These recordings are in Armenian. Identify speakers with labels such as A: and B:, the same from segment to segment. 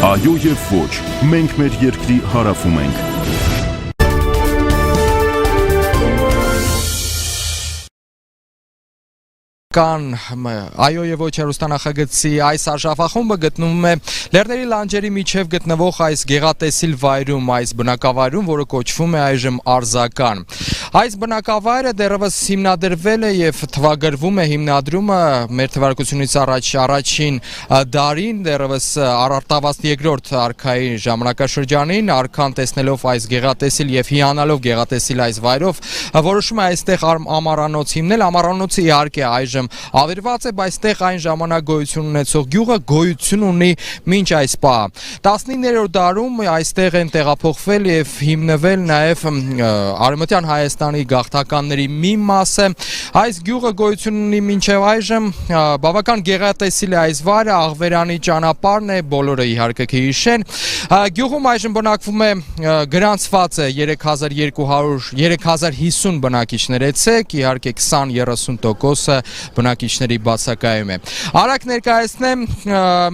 A: Այո եւ ոչ, մենք մեր երկրի հարավում ենք։
B: Այո եւ ոչ հեռուստանախագծի այս արժավախումբը գտնվում է Լեռների լանջերի միջև գտնվող այս գեղատեսիլ վայրում, այս բնակավայրում, որը կոչվում է այժմ Արձական։ Այս բնակավայրը դեռևս հիմնադրվել է եւ թվագրվում է հիմնադրումը մեր թվարկությունից առաջին դարին, դեռևս Արտավազդ II արքայի ժամանակաշրջանին, արքան տեսնելով այս գեղատեսիլ եւ հիանալով գեղատեսիլ այս վայրով, որոշում է այստեղ ամառանոց հիմնել, ամառանոցը իհարկե այժմ ավերված է, բայց այստեղ այն ժամանակ գոյություն ունեցող գյուղը գոյություն ունի մինչ այս պահը։ 19-րդ դարում այստեղ են տեղափոխվել եւ հիմնվել նաեւ Արևմտյան Հայաստանի գաղթականների մի մասը։ Այս գյուղը գոյություն ունի մինչեւ այժմ, բավական գեղատեսիլ է այս վայրը, Աղվերանի ճանապարհն է, բոլորը իհարկե կհիշեն։ Գյուղում այժմ բնակվում է գրանցված է 3050 բնակիչներ էցեք, իհարկե 20-30% բնակիչների բացակայում է։ Արագ ներկայացնեմ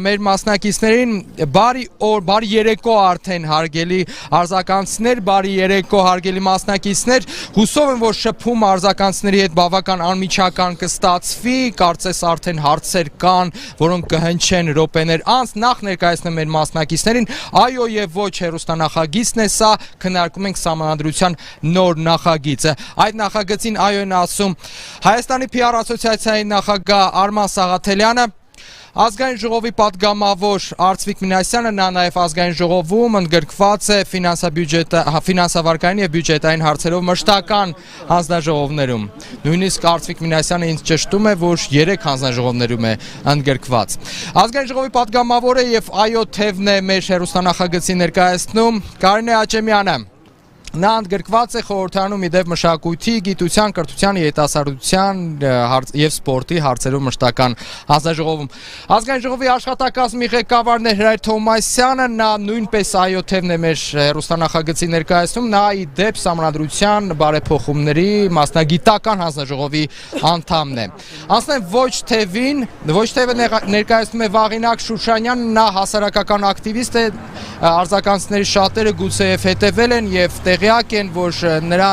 B: մեր մասնակիցներին, բարի երեկո արդեն հարգելի արձականցիներ, բարի երեկո հարգելի մասնակիցներ, հուսով եմ, որ շփում արձականցիների հետ բավական անմիջական կստացվի, կարծես արդեն հարցեր կան, որոնք կհնչեն րոպեներ անց, նախ ներկայացնեմ մեր մասնակիցներին, այո եւ ոչ հեռուստանախագիծն է սա, քննարկում ենք Սահմանադրության նոր նախագիծը։ Այդ նախագծին այո են ասում Հայաստանի PR ասոցիացիայի նախագահ Արման Սաղաթելյանը, Ազգային ժողովի պատգամավոր Արծվիկ Մինասյանը, նա նաև ազգային ժողովում ընդգրկված է ֆինանսավարկային եւ բյուջետային հարցերով մշտական հանձնաժողովներում։ Նույնիսկ Արծվիկ Մինասյանը ինձ ճշտում է, որ 3 հանձնաժողովներում է ընդգրկված։ Ազգային ժողովի պատգամավորը եւ այո թևն է մեր հեռուստանախագծի ներկայացնում Կարինե Աճեմյանը։ Նա ընդգրկված է խորհրդարանում իդեպ մշակույթի, գիտության, կրթության, երիտասարդության եւ սպորտի հարցերով մշտական հանձնաժողովում։ Ազգային ժողովի աշխատակազմի ղեկավարն է Հրայր Թովմասյանը, նա նույնպես այո թևն է մեր հեռուստանախագծի ներկայացնում, նա իդեպ Սահմանադրության բարեփոխումների մասնագիտական հանձնաժողովի անդամն է։ Անցնեմ ոչ թևին, ոչ թևը ներկայացնում է Վաղինակ Շուշանյանը, նա հասարակական ակտիվիստ է, արձականցիների շատերը գուցեև հետևել են եւ տեղյակ են, որ նրա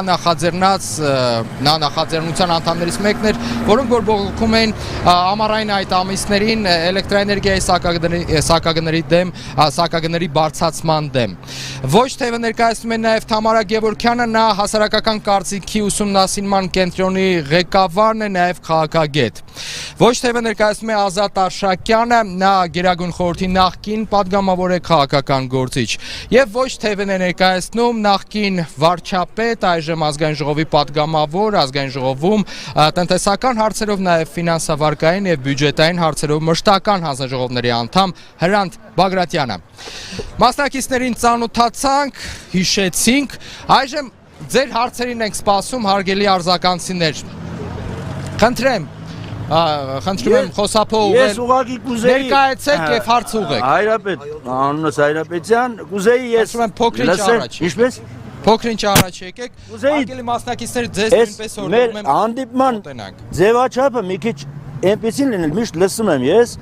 B: նախաձեռնության անդամներից մեկն էր, որոնք որ բողոքում էին ամառային այդ ամիսներին էլեկտրաէներգիայի սակագների բարձրացման դեմ։ Ոչ թևը ներկայացնում է նաև Թամարա Գևորգյանը, նա հասարակական կարծիքի ուսումնասիրման կենտրոնի ղեկավարն է, նաև քաղաքագետ։ Ոչ թևը ներկայացնում է Ազատ Արշակյանը, նա Գերագույն խորհրդի նախկին պատգամավոր է, քաղաքական գործիչ։ Եվ ոչ թևն է ներկայացնում նախկին վարչապետ, այժմ ազգային ժողովի պատգամավոր, ազգային ժողովում տնտեսական հարցերով, նաև ֆինանսավարկային եւ բյուջետային հարցերով մշտական հանձնաժողովների անդամ Հրանտ Բագրատյանը։ Մասնակիցներին ծանոթացանք, հիշեցինք, այժմ ձեր հարցերին ենք սպասում, հարգելի արձականցիներ։ Խնդրում եմ խոսափող
C: Ես ուղղակի կուզեի
B: ներկայացեք եւ հարց ուղղեք։
C: Հայրապետ, անունս Հայրապետյան, կուզեի ես
B: փոքրինչ առաջ։
C: Ինչպես?
B: Փոքրինչ առաջ եկեք։ Հարգելի մասնակիցներ, ձեզ նույնպես օրդում եմ
C: հանդիպման ձևաչափը մի քիչ այնպեսին լինել, միշտ լսում եմ ես,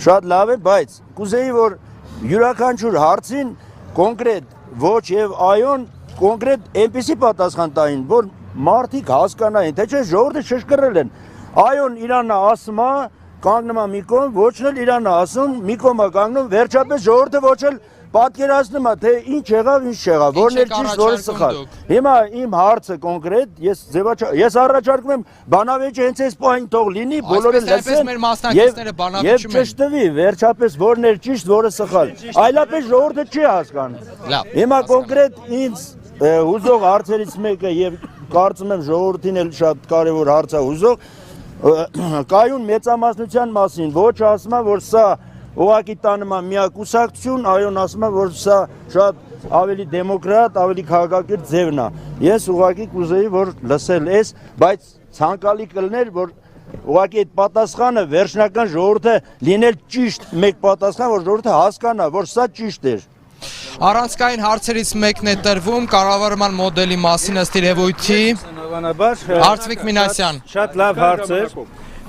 C: շատ լավ է, բայց կուզեի որ յուրաքանչյուր հարցին կոնկրետ ոչ եւ այոն կոնկրետ այնպեսի պատասխան տային, որ մարդիկ հասկանային, թե չէ ժողովուրդը շշկռել են։ Այոն Իրանն ասում է, կանգնում է մի կողմ, ոչն էլ Իրանն ասում, մի կողմ է կանգնում, վերջապես ժողովուրդը ոչ էլ պատկերացնում է, թե ինչ եղավ, ինչ չեղավ, որն էր ճիշտ, որը սխալ։ Հիմա իմ հարցը կոնկրետ, ես առաջարկում եմ բանավեճը հենց այս պահին թող լինի, բոլորը լսեն եւ ճշտվի, վերջապես որն էր ճիշտ, որը սխալ։ Այլապես ժողովուրդը չի հասկանում։ Հիմա կոնկրետ ինձ հուզող հարցերից մեկը եւ կարծում եմ ժողովրդին էլ շատ կարեւոր հարց է հուզող, կայուն մեծամասնության մասին, ոչ ասում է, որ սա ուղղակի տանում է միակ կուսակցություն, այոն ասում է, որ սա շատ ավելի դեմոկրատ, ավելի քաղաքակիրթ ձևն է։ Ես ուղղակի կուզեի, որ լսել ես, բայց ցանկալի կլներ, որ ուղղակի այդ պատասխանը վերջնական ժողովուրդը լինել ճիշտ մեկ պատասխան, որ ժողովուրդը հասկանա, որ սա ճիշտ էր։
B: Առանցքային հարցերից մեկն է տրվում կառավարման մոդելի մասին ըստ երևույթի։ Արծվիկ Մինասյան։
D: Շատ լավ հարց էր։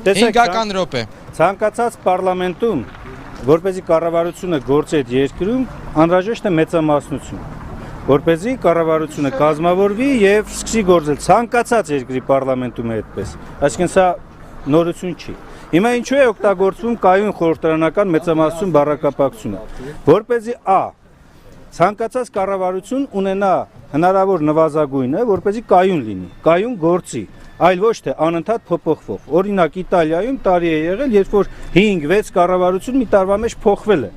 B: Հինգական րոպե։
D: Ցանկացած պարլամենտում որպեսզի կառավարությունը գործի այդ երկրում անհրաժեշտ է մեծամասնություն, որպեսզի կառավարությունը կազմավորվի եւ սկսի գործել ցանկացած երկրի պարլամենտում է այդպես, այսինքն սա նորություն չի։ Հիմա ինչու է օգտագործվում կայուն խորհրդարանական մեծամասնություն բառակապակցությունը, որպեսզի ցանկացած կառավարություն ունենա հնարավոր նվազագույնը, որպեսզի կայուն լինի, կայուն գործի, այլ ոչ թե անընդհատ փոփոխվող։ Օրինակ Իտալիայում տարի է եղել, երբ որ 5-6 կառավարություն մի տարվա մեջ փոխվել է։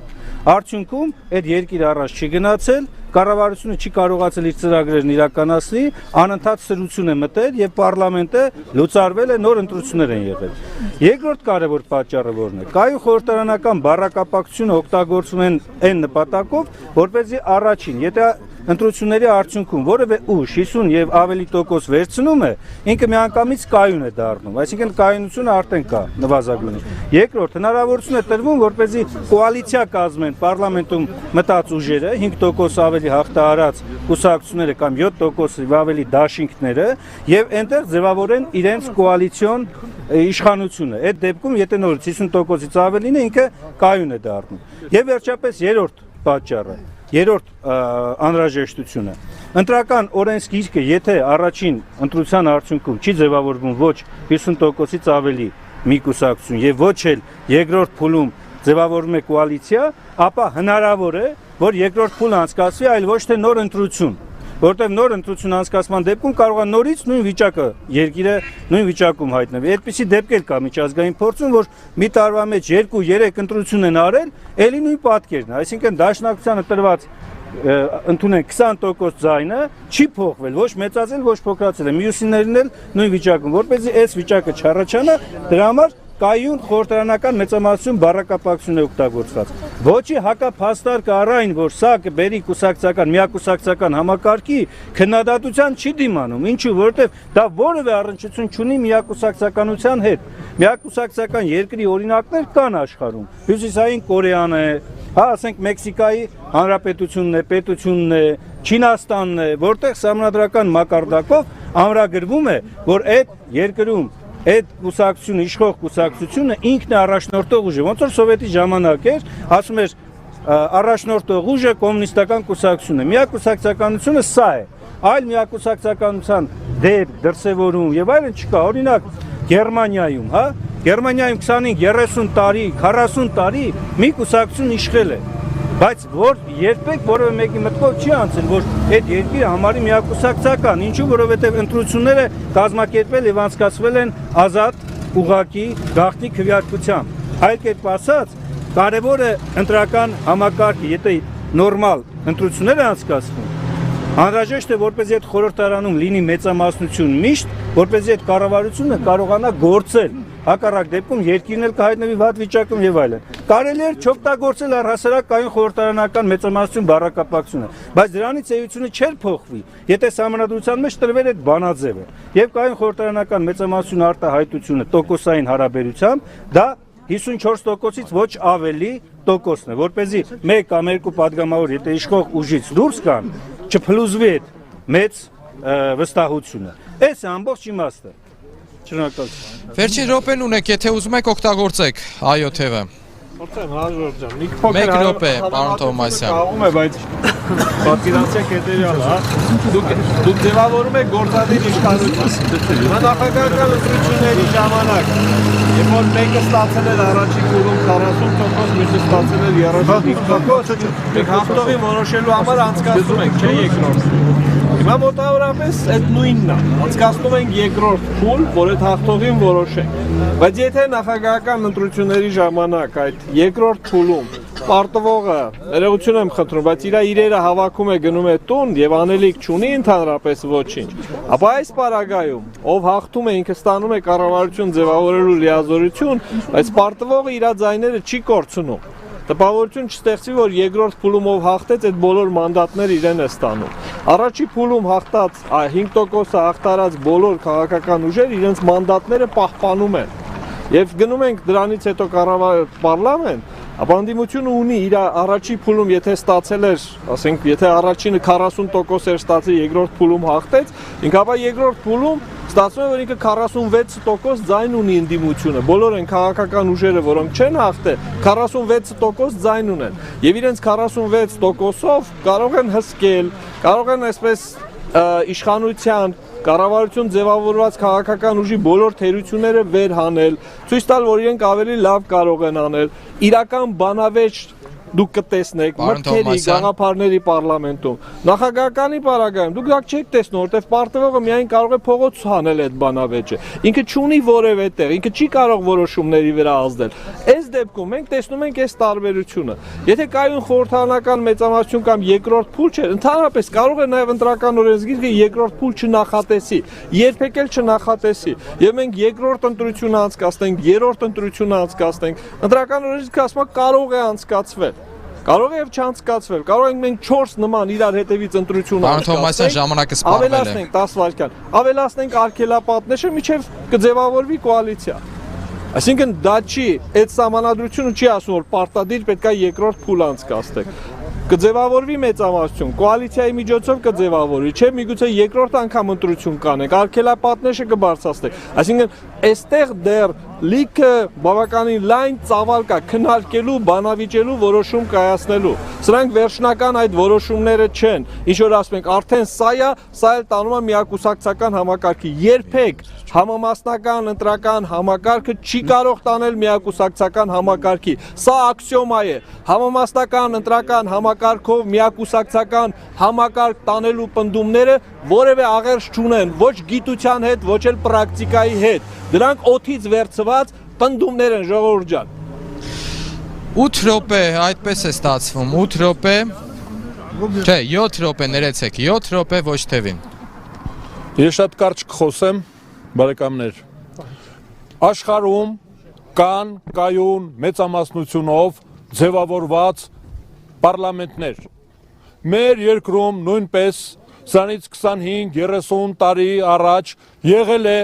D: Արդյունքում այդ երկիրը առաջ չի գնացել, կառավարությունը չի կարողացել իր ծրագրերն իրականացնել, անընդհատ սրություն է մտել եւ պարլամենտը լուծարվել է, նոր ընտրություններ են եղել։ Երկրորդ կարևոր պատճառը որն է։ Կայուն խորհրդարանական բառակապակցությունը օգտագործվում են այն նպատակով, որպեսզի առաջին, եթե ընտրությունների արդյունքում որևէ ուժ 50 եւ ավելի տոկոս վերցնում է, ինքը միանգամից կայուն է դառնում, այսինքն կայունությունը արդեն կա նվազագույնը։ Երկրորդ հնարավորություն է տրվում, որպեսզի կոալիցիա կազմեն պարլամենտում մտած ուժերը 5% ավելի հաղթահարած կուսակցությունները կամ 7% ավելի դաշինքները եւ այնտեղ ձևավորեն իրենց կոալիցիոն իշխանությունը։ Այդ դեպքում եթե նորից 50%-ից ավելին է, ինքը կայուն է դառնում։ Եվ վերջապես երրորդ պատճառը, երրորդ անհրաժեշտությունը։ Ընտրական օրենսգիրքը, եթե առաջին ընտրության արդյունքում չի ձևավորվում ոչ 50%-ից ավելի մի կուսակցություն եւ ոչ էլ երկրորդ փուլում ձևավորվում է կոալիցիա, ապա հնարավոր է, որ երկրորդ փուլը անցկացվի, այլ ոչ թե նոր ընտրություն, որտեղ նոր ընտրություն անցկացման դեպքում կարող է նորից նույն վիճակը երկիրը նույն վիճակում հայտնվի։ Այդպիսի դեպք էլ կա միջազգային փորձում, որ մի տարվա մեջ 2-3 ընտրություն են արել, ելի նույն պատկերն է, այսինքն դաշնակցությանը տրված ընդունեն 20% ձայնը չի փոխվել, ոչ մեծացել, ոչ փոքրացել է, մյուսիներն էլ նույն վիճակում, որպեսզի այս վիճակը չառաջանա, դրա համար կայուն խորհրդարանական մեծամասնություն բառակապակցություն է օգտագործված։ Ոչի հակափաստարկը առայն, որ սա կբերի կուսակցական, միակուսակցական համակարգի քննադատության չի դիմանում։ Ինչու, որովհետև դա որևէ առնչություն չունի միակուսակցականության հետ։ Միակուսակցական երկրի օրինակներ կան աշխարհում։ Հյուսիսային Կորեան է, ասենք Մեքսիկայի հանրապետությունն է, պետությունն է, Չինաստանն է, որտեղ սահմանադրական մակարդակով ամրագրվում է, որ այդ երկրում այդ կուսակցությունը, իշխող կուսակցությունը ինքն է առաջնորդող ուժը, ոնց որ սովետի ժամանակ էր, ասում էր առաջնորդող ուժը կոմունիստական կուսակցությունն է, միակուսակցականությունը սա է, այլ միակուսակցականության դեպք, դրսևորում եւ այլն չկա, օրինակ Գերմանիայում, Գերմանիայում 25-30 տարի, 40 տարի մի կուսակցություն իշխել է, բայց որ երբեք որևէ մեկի մտքով չի անցել, որ այդ երկիրը համարի միակուսակցական, ինչու, որովհետև ընտրությունները կազմակերպվել եւ անցկացվել են ազատ, ուղղակի, գաղտնի քվեարկությամբ։ Այլ կերպ ասած, կարևորը ընտրական համակարգը, եթե նորմալ ընտրություններ են անցկացվում, անհրաժեշտ է, որպեսզի այդ խորհրդարանում լինի մեծամասնություն միշտ, որպեսզի այդ կառավարությունը կարողանա գործել։ Հակառակ դեպքում երկիրն էլ կհայտնվի վատ վիճակում եւ այլն։ Կարելի է չօգտագործել առհասարակ կայուն խորհրդարանական մեծամասնություն բառակապակցությունը, բայց դրանից էությունը չէր փոխվի, եթե սահմանադրության մեջ տրվել այդ բանաձևը։ Եվ կայուն խորհրդարանական մեծամասնություն արտահայտությունը տոկոսային հարաբերությամբ դա 54%-ից ոչ ավելի տոկոսն է, որպեսզի մեկ կամ երկու падգամավոր եթե իշխող ուժից դուրս գան, չփլուզվի այդ մեծ վստահությունը։ Այս է ամբողջ իմաստը։ Շնորհակալություն։
B: Վերջին րոպեն ունեք, եթե ուզում եք օգտագործեք այո թևը։
E: Որտե՞ղ Հաջորդ ջան, մի
B: Մեկ րոպե, պարոն Թովմասյան։
E: Կարող է, բայց պատկերացրեք հետեւյալը, հա։ Դուք ձևավորում եք գործադիր իշխանություն։ Հիմա նախագահական ընտրությունների ժամանակ, երբ որ մեկը ստացել էր առաջին փուլում 40%, մյուսը ստացել էր 35%, դուք հաղթողին որոշելու համար անցկացնում եք, չէ՞ երկրորդ։ Հիմա մոտավորապես այդ նույնն է, անցկացնում ենք երկրորդ փուլ, որ այդ հաղթողին որոշենք։ Բայց եթե նախագահական ընտրությունների ժամանակ այդ երկրորդ փուլում պարտվողը, ներողություն եմ խնդրում, բայց իր իրերը հավաքում է գնում է տուն եւ անելիք չունի ընդհանրապես ոչինչ, ապա այս պարագայում ով հաղթում է ինքը ստանում է կառավարություն ձևավորելու լիազորություն, բայց պարտվողը իր ձայները չի կորցնում։ Տպավորություն չստեղծվի, որ երկրորդ փուլում ով հաղթեց, այդ բոլոր մանդատները իրեն է ստանում։ Առաջի փուլում հաղթած 5%-ը հաղթարած բոլոր քաղաքական ուժեր իրենց մանդատները պահպանում են։ Եվ գնում ենք դրանից հետո պարլամենտ, ապա ընդդիմությունը ունի իր առաջի փուլում, եթե ստացել էր, ասենք, եթե առաջինը 40% էր ստացել, երկրորդ փուլում հաղթեց, ինքը ապա երկրորդ փուլում Ստացվում է, որ ինքը 46% ձայն ունի ընդդիմությունը։ Բոլոր են քաղաքական ուժերը, որոնք չեն հաղթել, 46% ձայն ունեն։ Եվ իրենց 46%-ով կարող են հսկել, կարող են այսպես իշխանության կառավարություն ձևավորված քաղաքական ուժի բոլոր թերությունները վեր հանել, ցույց տալ, որ իրենք ավելի լավ կարող են անել, իրական բանավեճ դուք կտեսնեք մտքերի գաղափարների պարլամենտում, նախագահականի պարագայում դուք դա չեք տեսնում, որտեղ պարտվողը միայն կարող է փողոց հանել այդ բանավեճը, ինքը չունի որևէ տեղ, ինքը չի կարող որոշումների վրա ազդել։ Այս դեպքում մենք տեսնում ենք այս տարբերությունը։ Եթե կայուն խորհրդարանական մեծամասնություն կամ երկրորդ փուլ չէ, ընդհանրապես կարող է նաև ընտրական օրենսգիրքը երկրորդ փուլ չնախատեսի, երբեք էլ չնախատեսի։ Եվ մենք երկրորդ ընտրությունը անցկացնենք, երրորդ ընտրությունը անցկացնենք, ընտրական օրենսգիրքը ասում է կարող է անցկացվել։ Կարող է եւ չանցկացվել, կարող ենք մենք 4 նման իրար հետևից ընտրություն
B: անցկացնենք, ժամանակը սպառվել է,
E: ավելացնենք 10 վայրկյան, ավելացնենք արգելապատները, միջև կձևավորվի կոալիցիա։ Այսինքն դա չի, այդ սահմանադրությունը չի ասում, որ պարտադիր պետք է երկրորդ փուլ անցկացնեք։ Կձևավորվի մեծամասնություն, կոալիցիայի միջոցով կձևավորվի, չէ՞ միգուցե երկրորդ անգամ ընտրություն կանենք, արգելապատները կբարձրացնենք։ Այսինքն այստեղ դեռ լիքը բավականին լայն ծավալ կա քննարկելու, բանավիճելու, որոշում կայացնելու։ Սրանք վերջնական այդ որոշումները չեն։ Ինչ որ ասում ենք, արդեն սա էլ տանում է միակուսակցական համակարգի։ Երբեք համամասնական ընտրական համակարգը չի կարող տանել միակուսակցական համակարգի։ Սա աքսիոմա է։ Համամասնական ընտրական համակարգով միակուսակցական համակարգ տանելու պնդումները որևէ աղերս չունեն, ոչ գիտության հետ, ոչ էլ պրակտիկայի հետ։ Դրանք օդից վերցված պնդումներ են, ժողովուրդ ջան։
B: 8 րոպե, այդպես է ստացվում, 8 րոպե, չէ, 7 րոպե, ներեցեք, 7 րոպե ոչ թևին։
F: Ես շատ կարճ կխոսեմ, բարեկամներ։ Աշխարհում կան կայուն մեծամասնությունով ձևավորված պարլամենտներ։ Մեր երկրում նույնպես սրանից 25-30 տարի առաջ եղել է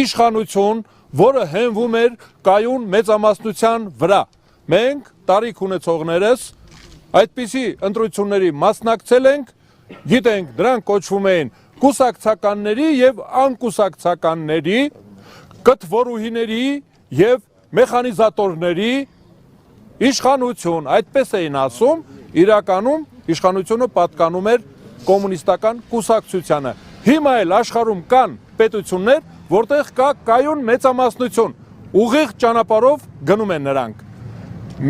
F: իշխանություն, որը հենվում էր կայուն մեծամասնության վրա։ Մենք տարիք ունեցողներս այդպիսի ընտրությունների մասնակցել ենք, գիտենք, դրանք կոչվում էին կուսակցականների եւ անկուսակցականների, կտվորուհիների եւ մեխանիզատորների իշխանություն, այդպես էին ասում, իրականում իշխանությունը պատկանում էր կոմունիստական կուսակցությանը։ Հիմա էլ աշխարհում կան պետություններ, որտեղ կա կայուն մեծամասնություն, ուղիղ ճանապարհով գնում են նրանք։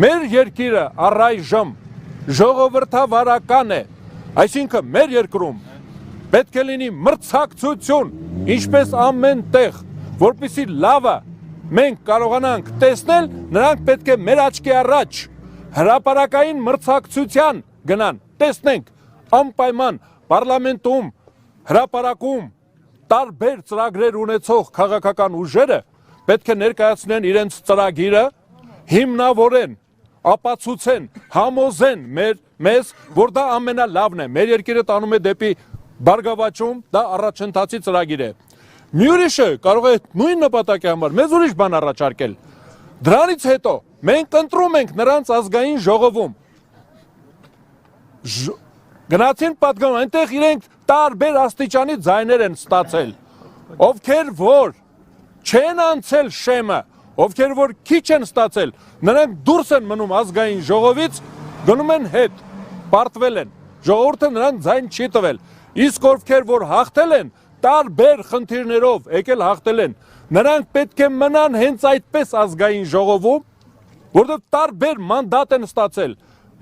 F: Մեր երկիրը առայժմ ժողովրդավարական է, այսինքն մեր երկրում պետք է լինի մրցակցություն, ինչպես ամեն տեղ, որպեսզի լավը մենք կարողանանք տեսնել, նրանք պետք է մեր աչքի առաջ հրապարակային մրցակցության գնան, տեսնենք անպայման պարլամենտում, հրապարակում տարբեր ծրագրեր ունեցող քաղաքական ուժերը պետք է ներկայացնեն իրենց ծրագիրը, հիմնավորեն, ապացուցեն, համոզեն մեզ, որ դա ամենալավն է, մեր երկիրը տանում է դեպի բարգավաճում, դա առաջընթացի ծրագիր է։ Մի ուրիշը կարող է նույն նպատակի համար մեզ ուրիշ բան առաջարկել։ Դրանից հետո մենք ընտրում ենք նրանց ազգային ժողովում։ Գնացին պատգամ, այնտեղ իրենք տարբեր աստիճանի ձայներ են ստացել, ովքեր որ չեն անցել շեմը, ովքեր որ քիչ են ստացել, նրանք դուրս են մնում ազգային ժողովից, գնում են հետ, պարտվել են, ժողովուրդը նրանց ձայն չի տվել, իսկ ովքեր որ հաղթել են, տարբեր խնդիրներով եկել հաղթել են, նրանք պետք է մնան հենց այդպես ազգային ժողովում, որտեղ տարբեր մանդատ են ստացել։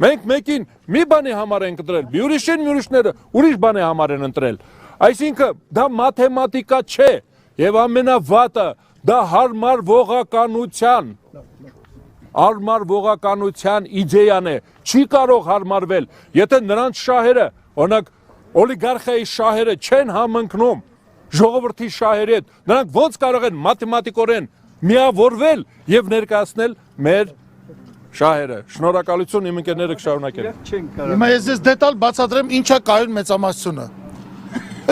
F: Մենք մեկին մի բանի համար ենք ընտրել, մի ուրիշները ուրիշ բանի համար են ընտրել։ Այսինքն դա մաթեմատիկա չէ եւ ամենավատը դա հարմարվողականության իդեան է, չի կարող հարմարվել, եթե նրանց շահերը, օրինակ օլիգարխիայի շահերը չեն համընկնում ժողովրդի շահերի հետ, նրանք ոնց կարող են մաթեմատիկորեն միավորվել եւ ներկայացնել մեր շահերը։ Շնորհակալություն, իմ ընկերները կշարունակեն։
G: Հիմա ես ձեզ դետալ բացատրեմ ինչա կայուն մեծամասնությունը։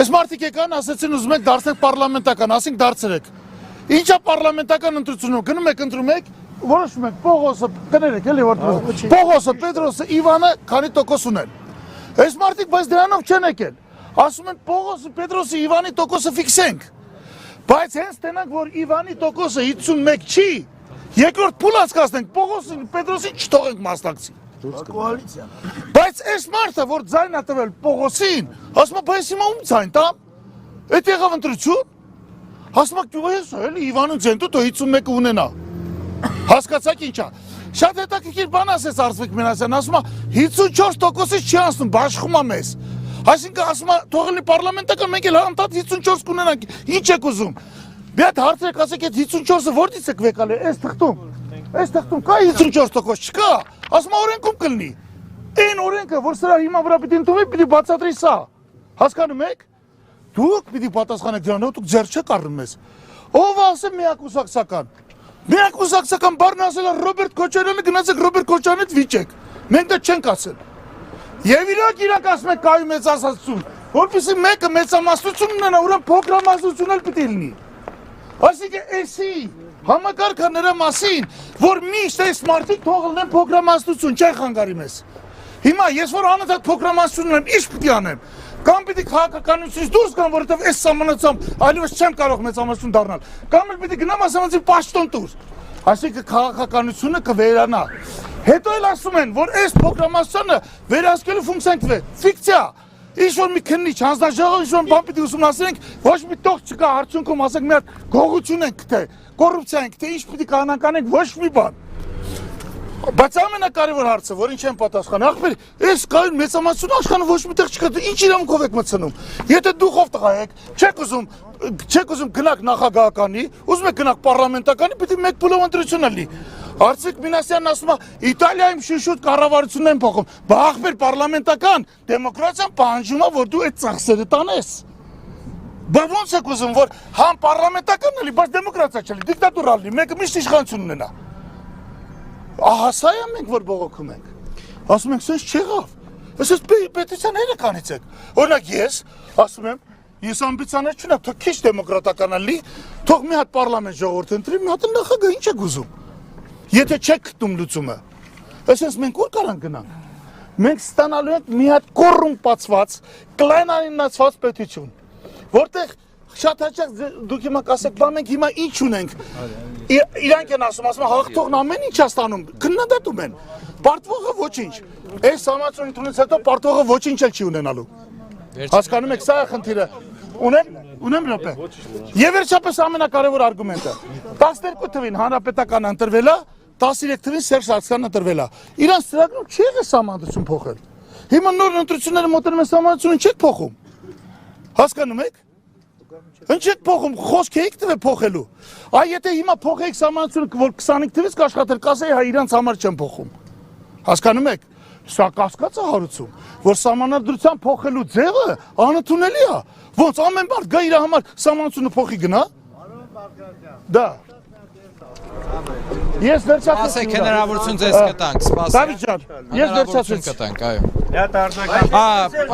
G: Այս մարդիկ եկան, ասացին ուզում եք դարձնեք պարլամենտական, ասենք դարձրեք։ Ինչա պարլամենտական ընտրությունը, գնում եք ընտրում եք, որոշում եք Պողոսը, կներեք էլի որ Պողոսը, Պետրոսը, Իվանը քանի տոկոս ունեն։ Այս մարդիկ բայց դրանով չեն եկել։ Ասում են Պողոսը, Պետրոսը, Իվանի տոկոսը ֆիքսենք։ Բայց հենց տենանք, որ Իվանի տոկոսը 51 չի, երկրորդ փուլ հասկացնենք, Պողոսին, Պետրոսին չթողենք մասնակցի։
C: Կոալիցիա։
G: Բայց այս մարդը, որ ձայն է տվել Պողոսին, ասում է, բայց հիմա ում ձայն տամ։ Այդ եղավ ընտրություն։ Ասում է, գյուղես էլի Իվանու ձենտու թո 51-ը ունենա։ Հասկացաք ինչա։ Շատ հետաքրքիր բան ասեց Արծվիկ Մինասյան, ասում է 54%-ից չի անցնում, բաշխում է մեզ։ Այսինքն ասում է, թողելի պարլամենտական մենք էլ հանդարտ 54 կունենանք, ինչ եք ուզում։ Մի հատ հարցրեք, ասեք, այդ 54-ը որտից եք վեկալ է, այս թղթում կա 54% չկա, ասում է օրենքում կլինի։ Այն օրենքը, որ սրա հիմա վրա պիտի ընդունվի, պիտի բացատրի սա։ Հասկանում եք։ Դուք պիտի պատասխանեք դրանով, դուք ձեռ չեք առնում մեզ։ Ով ասեմ միակուսակցական։ Միակուսակցական բառն ասել է Ռոբերտ Քոչարյանը, գնացեք Ռոբերտ Քոչարյանից վիճեք։ Մենք դա չենք ասել։ Եվ իրակ ասում եք կայու մեծամասնություն, որպեսզի մեկը մեծամասնություն ունենա, ուրեմն փոքրամասնություն էլ պիտի լինի։ Այսինքն էսի համակարգը նրա մասին, որ միշտ այս մարդիկ թողնեն փոքրամասնություն, չեն խանգարի մեզ։ Հիմա ես որ անընդհատ փոքրամասնություն ունեմ, ինչ պիտի անեմ։ Կամ պիտի քաղաքականությունից դուրս գամ, որովհետև այս սահմանացամ, այլևս չեմ կարող մեծամասնություն դառնալ։ Կամ էլ պիտի գնամ ասամացի պաշտոն տուր։ Այսինքն քաղաքականությունը կվերանա։ Հետո էլ ասում են, որ այս փոքրամասնությունը վերահսկելու ֆունկցիան կվե։ Ֆիկցիա։ Ինչ որ մի քննիչ հանձնաժողով ինչ որ բան պիտի ուսումնասիրենք, ոչ մի տող չկա արդյունքում, ասենք մի հատ գողություն ենք թե, կոռուպցիա ենք թե, ինչ պիտի կանանկանենք, ոչ մի բան։ Բայց ամենակարևոր հարցը, որին չեմ պատասխան, ախպեր, այս կայուն մեծամասնություն աշխանը ոչ մի տեղ չկա, ինչ իրավունքով եք մտցնում։ Եթե դուխով տղա եք, չեք ուզում գնաք նախագահականի, ուզում եք գնաք պարլամենտականի, պիտի մեկ փուլով ընտրություն լինի։ Արծվիկ Մինասյանն ասում է, Իտալիայում շուտ կառավարությունն են փոխում։ Բա ախպեր պարլամենտական դեմոկրատիան պահանջում է, որ դու այդ ծախսերը տանես։ Բա ոնց եք ուզում, որ համ պարլամենտական լինի, բայց դեմոկրատիա չլինի, դիկտատուրա լինի, մեկը միշտ իշխանություն ունենա։ Ահա սա է մենք որ բողոքում ենք։ Ասում ենք, սենց չեղավ։ Այսպես պետության հերը կանեցեք։ Օրինակ ես, ասում եմ, ես ամբիցիաներ չունեմ, թող քիչ դեմոկրատական լինի, թող մի հատ պարլամենտ ժողովուրդ ընտրի, մի հատ նախագահ ինչ եք ուզում։ Եթե չեք գտնում լուծումը, այսպես մենք ուր կարանք գնանք։ Մենք ստանալու ենք մի հատ կոռումպացված, կլայնայնացված պետություն, որտեղ շատ հաճախ դուք հիմա կասեք, բա մենք հիմա ինչ ունենք։ Իրանք են ասում, հաղթողն ամեն ինչ է ստանում, քննադատում են։ Պարտվողը ոչինչ։ Այս համացույցի ընդունից հետո պարտվողը ոչինչ էլ չի ունենալու։ Հասկանում եք, սա է խնդիրը։ Ունեմ րոպե։ Եվ վերջապես ամենակարևոր արգումենտը։ 12 թվին հանրապետական ընտրվել է, 13 թվին Սերժ Սարգսյանն ընտրվել է։ Իրանց ծրագրում չի եղել սահմանադրություն փոխել։ Հիմա նոր ընտրությունները մոտենում են սահմանադրությունը չեք փոխում։ Հասկանում եք։ Ինչ եք փոխում, խոսք եք տվել փոխելու։ Այ եթե հիմա փոխեիք սահմանադրությունը, որ 25 թվից կաշխատել, կասեի հա իրանց համար չեմ փոխում։ Հասկանում եք։ Սա կասկած է հարուցում, որ սահմանադրության փոխելու ձևը անընդունելի է։ Ոնց ամեն մարդ գա իր համար սահմանադրությունը փոխի գնա։ Դա։ Ես վերջացրի։
B: Ասեք հնարավորություն ձեզ կտանք, սպասեք։
G: Դավիթ ջան, ես վերջացրի։
B: Կտանք, այո։
D: Դա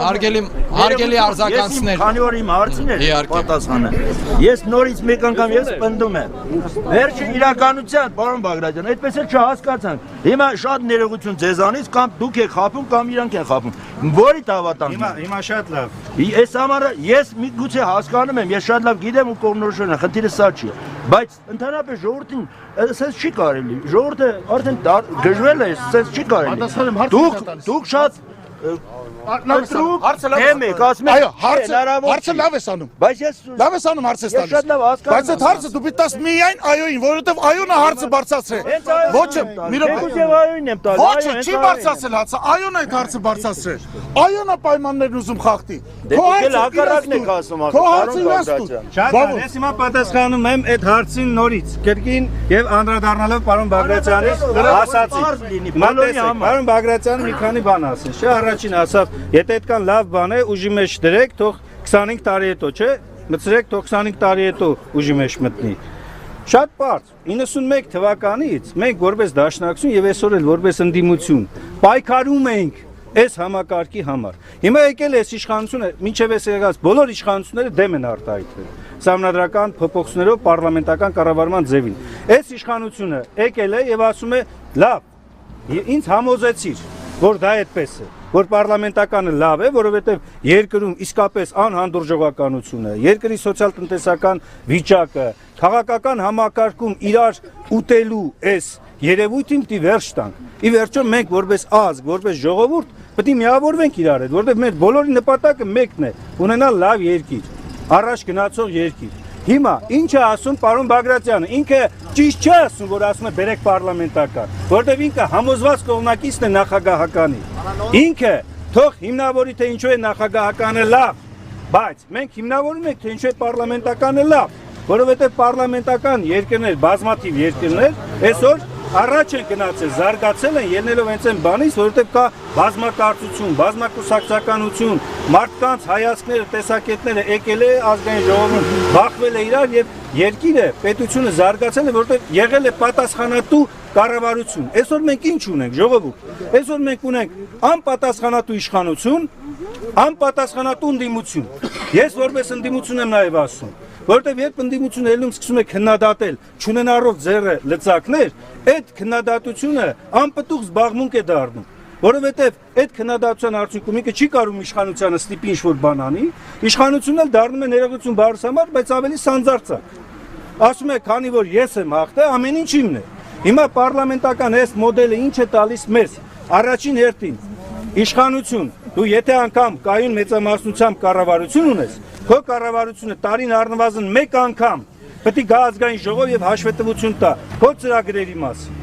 D: արձական։
B: Հարգելի արձագանցներ։
C: Քանի որ իմ հարցին է պատասխանը։ Ես նորից մեկ անգամ ես պնդում եմ։ Վերջին իրականության, պարոն Բագրատյան, այդպես էլ չհասկացանք։ Հիմա շատ ներողություն ձեզանից կամ դուք եք խափում կամ իրանք են խափում։ Որի տավատանք։
D: Հիմա շատ լավ։
C: Այս համարը ես միգուցե հասկանում եմ, ես շատ լավ գիտեմ ու կողմնորոշում եմ, խնդիրը սա չի։ Բայց ընդհանրապես ժողովրդին սենց չի կարելի։ Ժողովուրդը արդեն գժվել է, սենց չի կարելի։ Դուք շատ
G: Հարցը
C: դեմ եք, ասում եք,
G: հարցը լավ ես անում։
C: Բայց ես
G: Լավ ես անում հարցը
C: Ես շատ լավ հասկանում եմ։
G: Բայց այդ հարցը դու պիտի տաս միայն այոյին, որովհետև այոնը հարցը բարձրացրել։ Ոչ, մի րոպե։
C: Ես այոյին եմ տալիս։
G: Ոչ, չի բարձրացել հարցը, այոնը այդ հարցը բարձրացրել։ Այոնը պայմաններն ուզում խախտի։
C: Դուք էլ հակառակն եք ասում,
G: Քո հարցը իրաց դու։
D: Շատ լավ, ես հիմա պատասխանում եմ այդ հարցին նորից։ Կրկին եւ անդրադառնալով պարոն Բագրատյանից ասացի։ Պարոն Բագրատյանը մի քանի բան ասեց, չէ՞, առաջին ասավ, եթե այդքան լավ բան է, ուժի մեջ դրեք, թող 25 տարի հետո, չէ՞, մտցրեք, թող 25 տարի հետո ուժի մեջ մտնի։ Շատ բարձ, 91 թվականից մենք որպես դաշնակցություն եւ այսօր էլ որպես ընդդիմություն պայքարում ենք այս համակարգի համար։ Հիմա եկել է այս իշխանությունը, մինչև այս եղած բոլոր իշխանությունները դեմ են արտահայտվել։ Սահմանադրական փոփոխություններով պարլամենտական կառավարման ձևին։ Այս իշխանությունը եկել է եւ ասում է՝ լավ, ինձ համոզեցիր, որ դա այդպես է։ որ պարլամենտականը լավ է, որովհետև երկրում իսկապես անհանդուրժողականություն է, երկրի սոցիալ-տնտեսական վիճակը, քաղաքական համակարգում իրար ուտելու այս երևույթին պիտի վերջ տանք։ Ի վերջո մենք որպես ազգ, որպես ժողովուրդ պետք է միավորվենք իրար հետ, որովհետև մեր բոլորի նպատակը մեկն է՝ ունենալ լավ երկիր, առաջ գնացող երկիր։ Հիմա ինչ է ասում պարոն Բագրատյանը, ինքը ճիշտ չէ ասում, որ ասում է բերեք պարլամենտական, որովհետև ինքը համոզված կողմնակիցն է նախագահականի։ Ինքը թող հիմնավորի թե ինչու է նախագահականը լավ, բայց մենք հիմնավորում ենք թե ինչու է պարլամենտականը լավ, որովհետև պարլամենտական երկրներ, բազմաթիվ երկրներ այսօր առաջ են գնացել, զարգացել են ելնելով հենց այն բանից, որովհետև կա բազմակարծություն, բազմակուսակցականություն, մարդկանց հայացքները, տեսակետները եկել է ազգային ժողովում, բախվել է իրար եւ երկիրը, պետությունը զարգացել է, որովհետև եղել է պատասխանատու կառավարություն։ Այսօր մենք ինչ ունենք, ժողովուրդ։ Այսօր մենք ունենք անպատասխանատու իշխանություն, անպատասխանատու ընդդիմություն։ Ես որպես ընդդիմություն եմ նաեւ ասում, որովհետև երբ ընդդիմությունը ելնում սկսում է քննադատել, չունենալով ձեռը լծակներ, այդ քննադատությունը անպտուղ զբաղմունք է դառնում, որովհետև այդ քննադատության արդյունքում ինքը չի կարող իշխանությանը ստիպի ինչ-որ բան անի, իշխանությունն էլ դառնում է ներողություն բարս համար, բայց ավելի սանձարձակ։ Ասում է, քանի որ ես եմ հաղթել, ամեն ինչ իմն է։ Հիմա պարլամենտական այս մոդելը ինչ է տալիս մեզ, առաջին հերթին իշխանություն, դու եթե անգամ կայուն մեծամասնությամբ կառավարություն ունես, քո կառավարությունը տարին առնվազն մեկ անգամ պետք է գա ազգային ժողով եւ հաշվետվություն տա քո ծրագրերի մասին։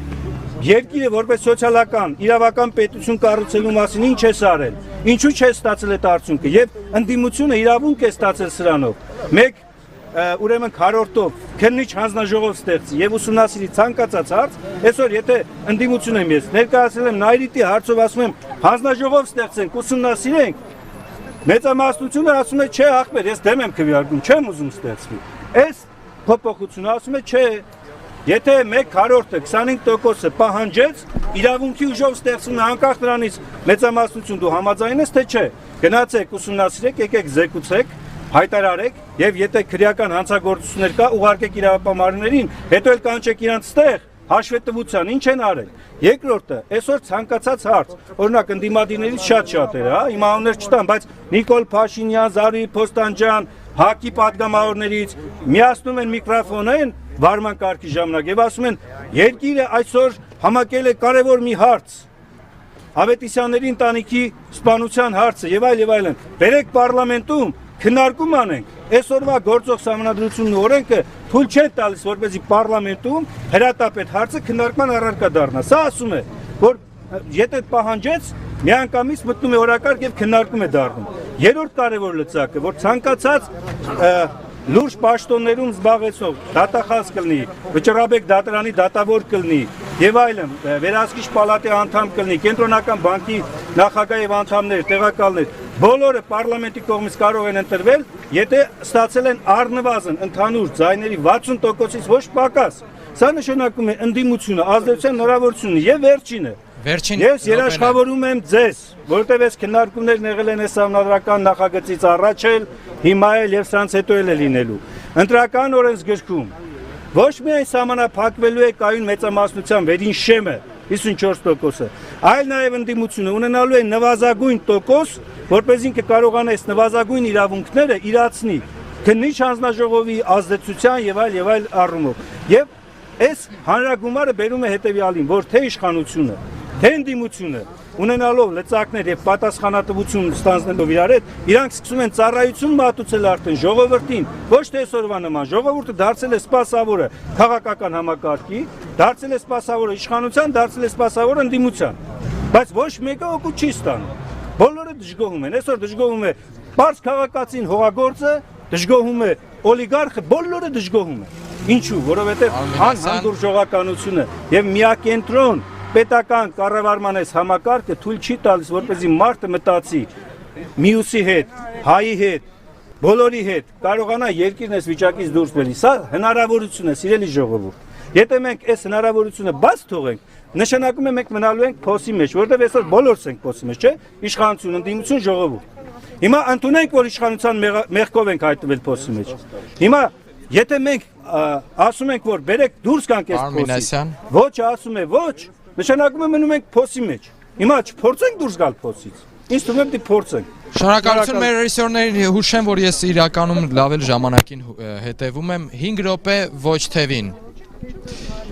D: Երկիրը որպես սոցիալական, իրավական պետություն կառուցելու մասին ինչ ես արել, ինչու չես ստացել այդ արդյունքը եւ ընդդիմությունը իրավունք է ստացել սրանով։ Մեկ ուրեմն քառորդով քննիչ հանձնաժողով ստեղծի եւ ուսումնասիրի ցանկացած հարց, այսօր եթե ընդդիմություն եմ ես, ներկայացրել եմ Նայիրիտի հարցով ասում եմ հանձնաժողով ստեղծենք, ուսումնասիրենք, մեծամասնությունը ասում է չէ ախպեր, ես դեմ եմ քվեարկում, չեմ ուզում ստեղծվի։ Այս փոփոխությունը ասում է չէ, եթե 1/4-ը 25%-ը պահանջեց, իրավունքի ուժով ստեղծում է անկախ նրանից մեծամասնություն դու համաձայն ես թե չէ, գնացեք ուսումնասիրեք, եկեք զեկուցեք, հայտարարեք եւ եթե քրեական հանցագործություններ կա, ուղարկեք իրավապահարներին, հետո էլ կանչեք իրանց ստեղ հաշվետվության, ինչ են արել։ Երկրորդը, այսօր ցանկացած հարց, օրինակ ընդդիմադիրներից շատ-շատերը, հա, իմ անուններ չտամ, բայց Նիկոլ Փաշինյան, Զարուհի Փոստանջյան, ՀԱԿ-ի պատգամավորներից միացնում են միկրոֆոնին վարման կարգի ժամանակ եւ ասում են, երկիրը այսօր համակել է կարևոր մի հարց, Ավետիսյանների ընտանիքի սպանության հարցը եւ այլն։ Բերեք պարլամենտում քննարկում անենք։ Այսօրվա գործող սահմանադրությունն ու օրենքը թույլ չէ տալիս, որպեսզի պարլամենտում հրատապետ հարցը քննարկման առարկա դառնա։ Սա ասում է, որ եթե պահանջեց, միանգամից մտնում է օրակարգ եւ քննարկում է դառնում։ Երրորդ կարևոր լծակը, որ ցանկացած լուրջ պաշտոններում զբաղեցող դատախազ կլինի, վճռաբեկ դատարանի դատավոր կլինի եւ այլն, վերահսկիչ պալատի անդամ կլինի, կենտրոնական բանկի նախագահ եւ անդամներ, տեղակալներ, բոլորը պարլամենտի կողմից կարող են ընտրվել, եթե ստացել են առնվազն ընդհանուր ձայների 60%-ից ոչ պակաս։ Սա նշանակում է ընդդիմությունը, ազդեցության հնարավորությունը եւ վերջինը։ Ես երաշխավորում եմ ձեզ, որովհետև այս քննարկումներն եղել են այս համանդրական նախագծից առաջ էլ, հիմա էլ եւ սրանց հետո էլ է լինելու։ Ընտրական օրենսգրքում ոչ միայն սահմանափակվելու է կայուն մեծամասնության վերին շեմը 54%-ը, այլ նաեւ ընդդիմությունը ունենալու է նվազագույն տոկոս, որպես ինքը կարողանա այս նվազագույն իրավունքները իրացնի քննիչ հանձնաժողովի ազդեցության եւ այլ առումով։ Եվ այս հանրագումարը բերում է հետեւյալին, որ թե իշխանությունը թե ընդդիմությունը ունենալով լծակներ եւ պատասխանատվություն ստանձնելով իրար հետ, իրանք սկսում են ծառայություն մատուցել արդեն ժողովրդին, ոչ թե այսօրվա նման, ժողովուրդը դարձել է սպասավորը քաղաքական համակարգի, դարձել է սպասավորը իշխանության, դարձել է սպասավորը ընդդիմության, բայց ոչ մեկը օգուտ չի ստանում։ Բոլորը դժգոհում են, այսօր դժգոհում է բարձ քաղաքացին հողագործը, դժգոհում է օլիգարխը, բոլորը դժգոհում են։ Ինչու՞, որովհետեւ անհանդուրժողականությունը եւ միակենտրոն պետական կառավարման այս համակարգը թույլ չի տալիս, որպեսզի մարդը մտածի մյուսի հետ, հայի հետ, բոլորի հետ, կարողանա երկիրն այս վիճակից դուրս բերել։ Սա հնարավորություն է, սիրելի ժողովուրդ։ Եթե մենք այս հնարավորությունը բաց թողենք, նշանակում է մենք մնալու ենք փոսի մեջ, որովհետև այսօր բոլորս ենք փոսի մեջ, չէ՞, իշխանություն, ընդդիմություն, ժողովուրդ։ Հիմա ընդունենք, որ իշխանության մեղքով ենք հայտնվել փոսի մեջ։ Հիմա եթե մենք ասում ենք, որ բերեք դուրս գանք այս փոսից, ոչ ասում է ոչ, նշանակում է մնում ենք փոսի մեջ։ Հիմա չփորձենք դուրս գալ փոսից։ Ինձ թվում է պիտի փորձենք։
B: Շնորհակալություն մեր ռեժիսորներին, հուշեմ, որ ես իրականում լավ էլ ժամանակին հետևում եմ 5 րոպե ոչ թևին։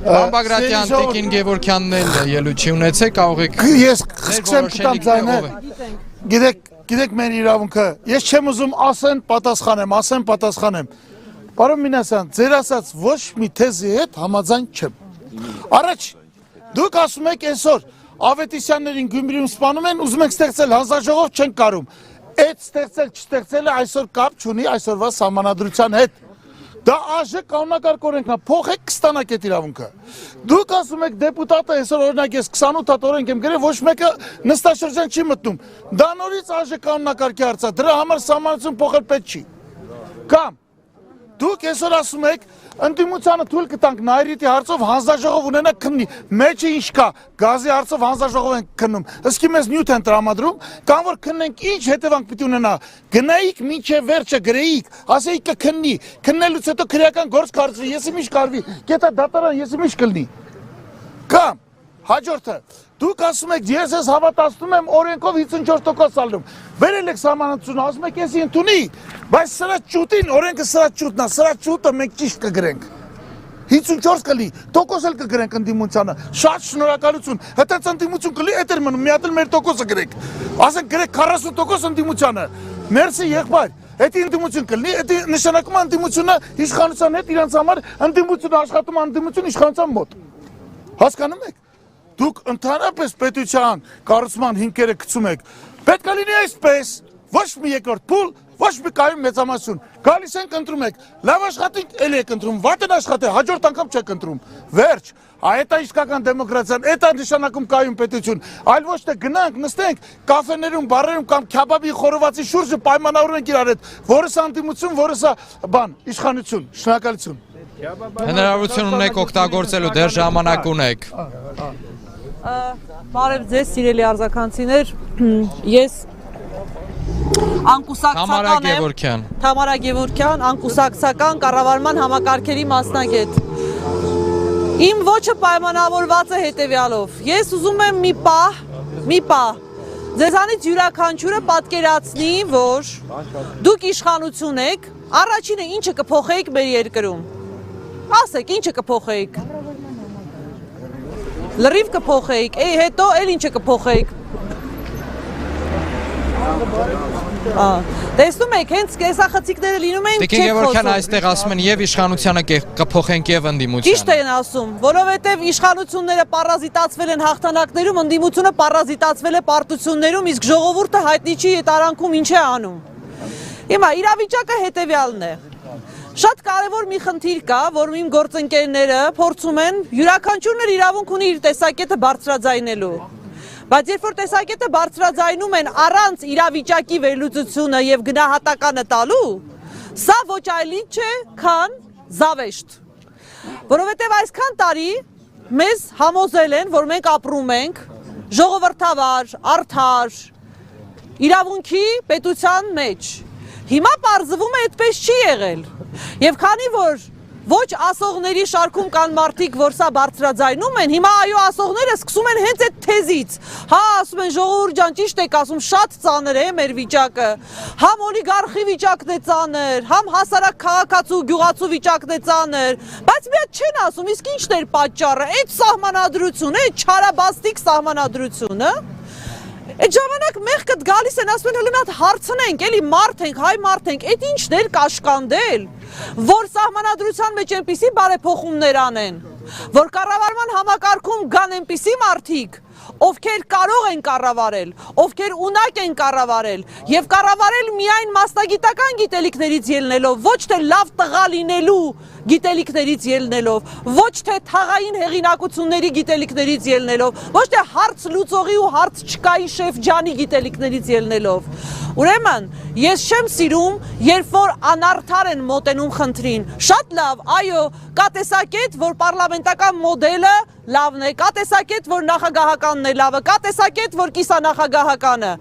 B: Բագրատյան, Տիկին Գևորգյանն էլ ելույթ ունեցեք, կարող եք
G: Ես սկսեմ կտամ ձայնը։ Գիտեք մեր իրավունքը։ Ես չեմ ուզում ասեն պատասխանեմ։ Պարոն Մինասյան, ձեր ասած ոչ մի թեզի հետ համաձայն չեմ։ Առաջ դուք ասում եք այսօր Ավետիսյաններին Գյումրիում սպանում են, ուզում եք ստեղծել հանձնաժողով, չեն կարում։ Այդ ստեղծել չստեղծելը այսօր կապ չունի այսօրվա սահմանադրության հետ։ Դա ԱԺ կանոնակարգ օրենքն է, փոխեք կստանաք այդ իրավունքը։ Դուք ասում եք դեպուտատը այսօր օրինակ ես 28 հատ օրենք եմ գրել, ոչ մեկը նստաշրջան չի մտնում։ Դա նորից ԱԺ կանոնակարգի հարց է, դրա համար սահմանադրություն փոխել պետք չի։ Կամ դուք այսօր ասում եք ընդդիմությանը թույլ կտանք Նայիրիտի հարցով հանձնաժողով ունենա քննի, մեջը ինչ կա, գազի հարցով հանձնաժողով են քննում, ըսկի մեզ նյութ են տրամադրում, կամ որ քննենք ինչ հետևանք պիտի ունենա, գնայիք մինչև վերջը գրեիք, ասեիք կքննի, քննելուց հետո քրեական գործ կարծվի, եսի ինչ կարվի, կետա դատարան եսի ինչ կլնի։ Կամ հաջորդը դուք ասում եք ես ես հավատացնում եմ օրենքով 54% ալնում։ Վերել եք սահմանադրությունը, ասում եք ես ընդունի, բայց սրա ճուտին օրենքը սրա ճուտն է, սրա ճուտը մենք ճիշտ կգրենք։ 54 կլի, տոկոս էլ կգրենք ընդդիմությանը։ Շատ շնորհակալություն։ Հետո ընդդիմություն կլի, էդ էր մնում, մի հատ էլ մեր տոկոսը գրեք։ Ասենք գրեք 40% ընդդիմությանը։ Մերսի եղբայր։ Էդի ընդդիմություն կլինի, էդի նշանակում է ընդդիմությունը իշխանության հետ իրանց համար ընդդիմությունը աշխատում է ընդդիմություն իշխանության մոտ։ Հասկանում եք։ Դուք ընդհանրապես պետության կառուցման հիմքերը գցում եք։ Պետք է լինի այսպես, ոչ մի երկրորդ փուլ, ոչ մի կայուն մեծամասնություն։ Գալիս ենք ընտրում եք, լավ աշխատենք, էլի եք ընտրում, վատ են աշխատել, հաջորդ անգամ չեք ընտրում։ Վերջ, այդ է իսկական դեմոկրատիան, այդ է նշանակում կայուն պետություն, այլ ոչ թե գնանք, նստենք կաֆեներում, բարերում կամ քյաբաբի խորովածի շուրջը պայմանավորենք իրար հետ, որս անդիմություն, որս իշխանություն։ Շնորհակալություն։
B: հնարավորություն ունեք օգտագործելու, դեռ ժամանակ ունեք։
H: Բարև ձեզ սիրելի արձականցիներ, ես անկուսակցական եմ, Թամարա Գևորգյան, անկուսակցական կառավարման համակարգերի մասնագետ։ Իմ ոչը պայմանավորված է հետևյալով, ես ուզում եմ մի պահ, ձեզանից յուրաքանչյուրը պատկերացնի, որ դուք իշխանություն եք, առաջինը ինչը կփոխեիք մեր երկրում, ասեք ինչը կփոխեիք, լրիվ կփոխեիք, հետո էլ ինչը կփոխեիք։ Տեսնում եք, հենց կեսախցիկները լինում են չեք խոսում։
B: Տիկին Գևորգյան այստեղ ասում են եւ իշխանությանը կփոխենք եւ ընդդիմությանը։
H: Ճիշտ են ասում, որովհետեւ իշխանությունները պարազիտացվել են հաղթանակներում, ընդդիմությունը պարազիտացվել է պարտություններում, իսկ ժողովուրդը հայտնի չի տարանքում ինչ է անում։ Հիմա իրավիճակը հետեւյալն է։ Շատ կարևոր մի խնդիր կա, որ իմ գործընկերները փորձում են, յուրաքանչյուրն էլ իրավունք ունի իր տեսակետը բարձրաձայնելու։ Բայց երբ որ տեսակետը բարձրաձայնում են առանց իրավիճակի վերլուծությունը եւ գնահատականը տալու, սա ոչ այլ ինչ է, քան զավեշտ։ Որովհետեւ այսքան տարի մեզ համոզել են, որ մենք ապրում ենք ժողովրդավար, արդար, իրավունքի պետության մեջ։ Հիմա պարզվում է այդպես չի եղել։ Եվ քանի որ ոչ ասողների շարքում կան մարդիկ, որ սա բարձրաձայնում են, հիմա այո ասողները սկսում են հենց այդ թեզից։ Հա, ասում են ժողովուրդ ջան, ճիշտ եք ասում, շատ ծանր է մեր վիճակը։ Համ օլիգարխի վիճակն է ծանր, համ հասարակ քաղաքացու, գյուղացու վիճակն է ծանր, բայց մի հատ չեն ասում, իսկ ինչն էր պատճառը, այդ սահմանադրությունը, այդ չարաբաստիկ սահմանադրությունը։ Այդ ժամանակ մեղքդ գալիս են, ասում են հələ մի հատ հարցնենք, էլի մարդ ենք, հայ մարդ ենք, այդ ինչն էր կաշկանդել, որ սահմանադրության մեջ այնպիսի բարեփոխումներ անեն, որ կառավարման համակարգում գան այնպիսի մարդիկ, ովքեր կարող են կառավարել, ովքեր ունակ են կառավարել եւ կառավարել միայն մասնագիտական գիտելիքներից ելնելով, ոչ թե լավ տղա լինելու գիտելիքներից ելնելով, ոչ թե թաղային հեղինակությունների գիտելիքներից ելնելով, ոչ թե հարց լուծողի ու հարց չկայի շեֆ ջանի գիտելիքներից ելնելով։ Ուրեմն, ես չեմ սիրում, երբ որ անարդար են մոտենում խնդրին։ Շատ լավ, այո, կա տեսակետ, որ պարլամենտական մոդելը լավն է, կա տեսակետ, որ նախագահականն է լավը, կա տեսակետ, որ կիսանախագահականը,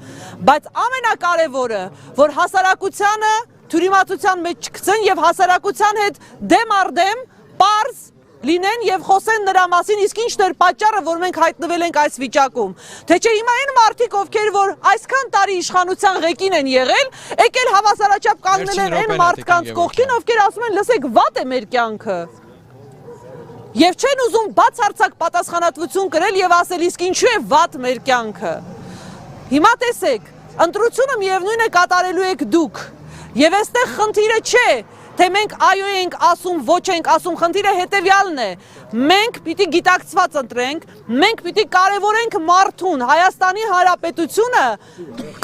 H: բայց ամենակարևորը, որ հասարակությանը թյուրիմացության մեջ չգցեն եւ հասարակության հետ դեմ առ դեմ պարզ լինեն եւ խոսեն նրա մասին, իսկ ինչն էր պատճառը, որ մենք հայտնվել ենք այս վիճակում։ Թե չէ հիմա այն մարդիկ, ովքեր որ այսքան տարի իշխանության ղեկին են եղել, եկել հավասարաչափ կանգնել են այն մարդկանց կողքին, ովքեր ասում են, լսեք, վատ է մեր կյանքը։ Եվ չեն ուզում բացարձակ պատասխանատվություն կրել եւ ասել, իսկ ինչու է վատ մեր կյանքը։ Հիմա տեսեք, ընտրությունը միևնույն է կատարելու եք դուք։ Եվ այստեղ խնդիրը չէ, թե մենք այո ենք ասում, ոչ ենք ասում, խնդիրը հետևյալն է։ Մենք պիտի գիտակցված ընտրենք, մենք պիտի կարևորենք մարդուն, Հայաստանի Հանրապետությունը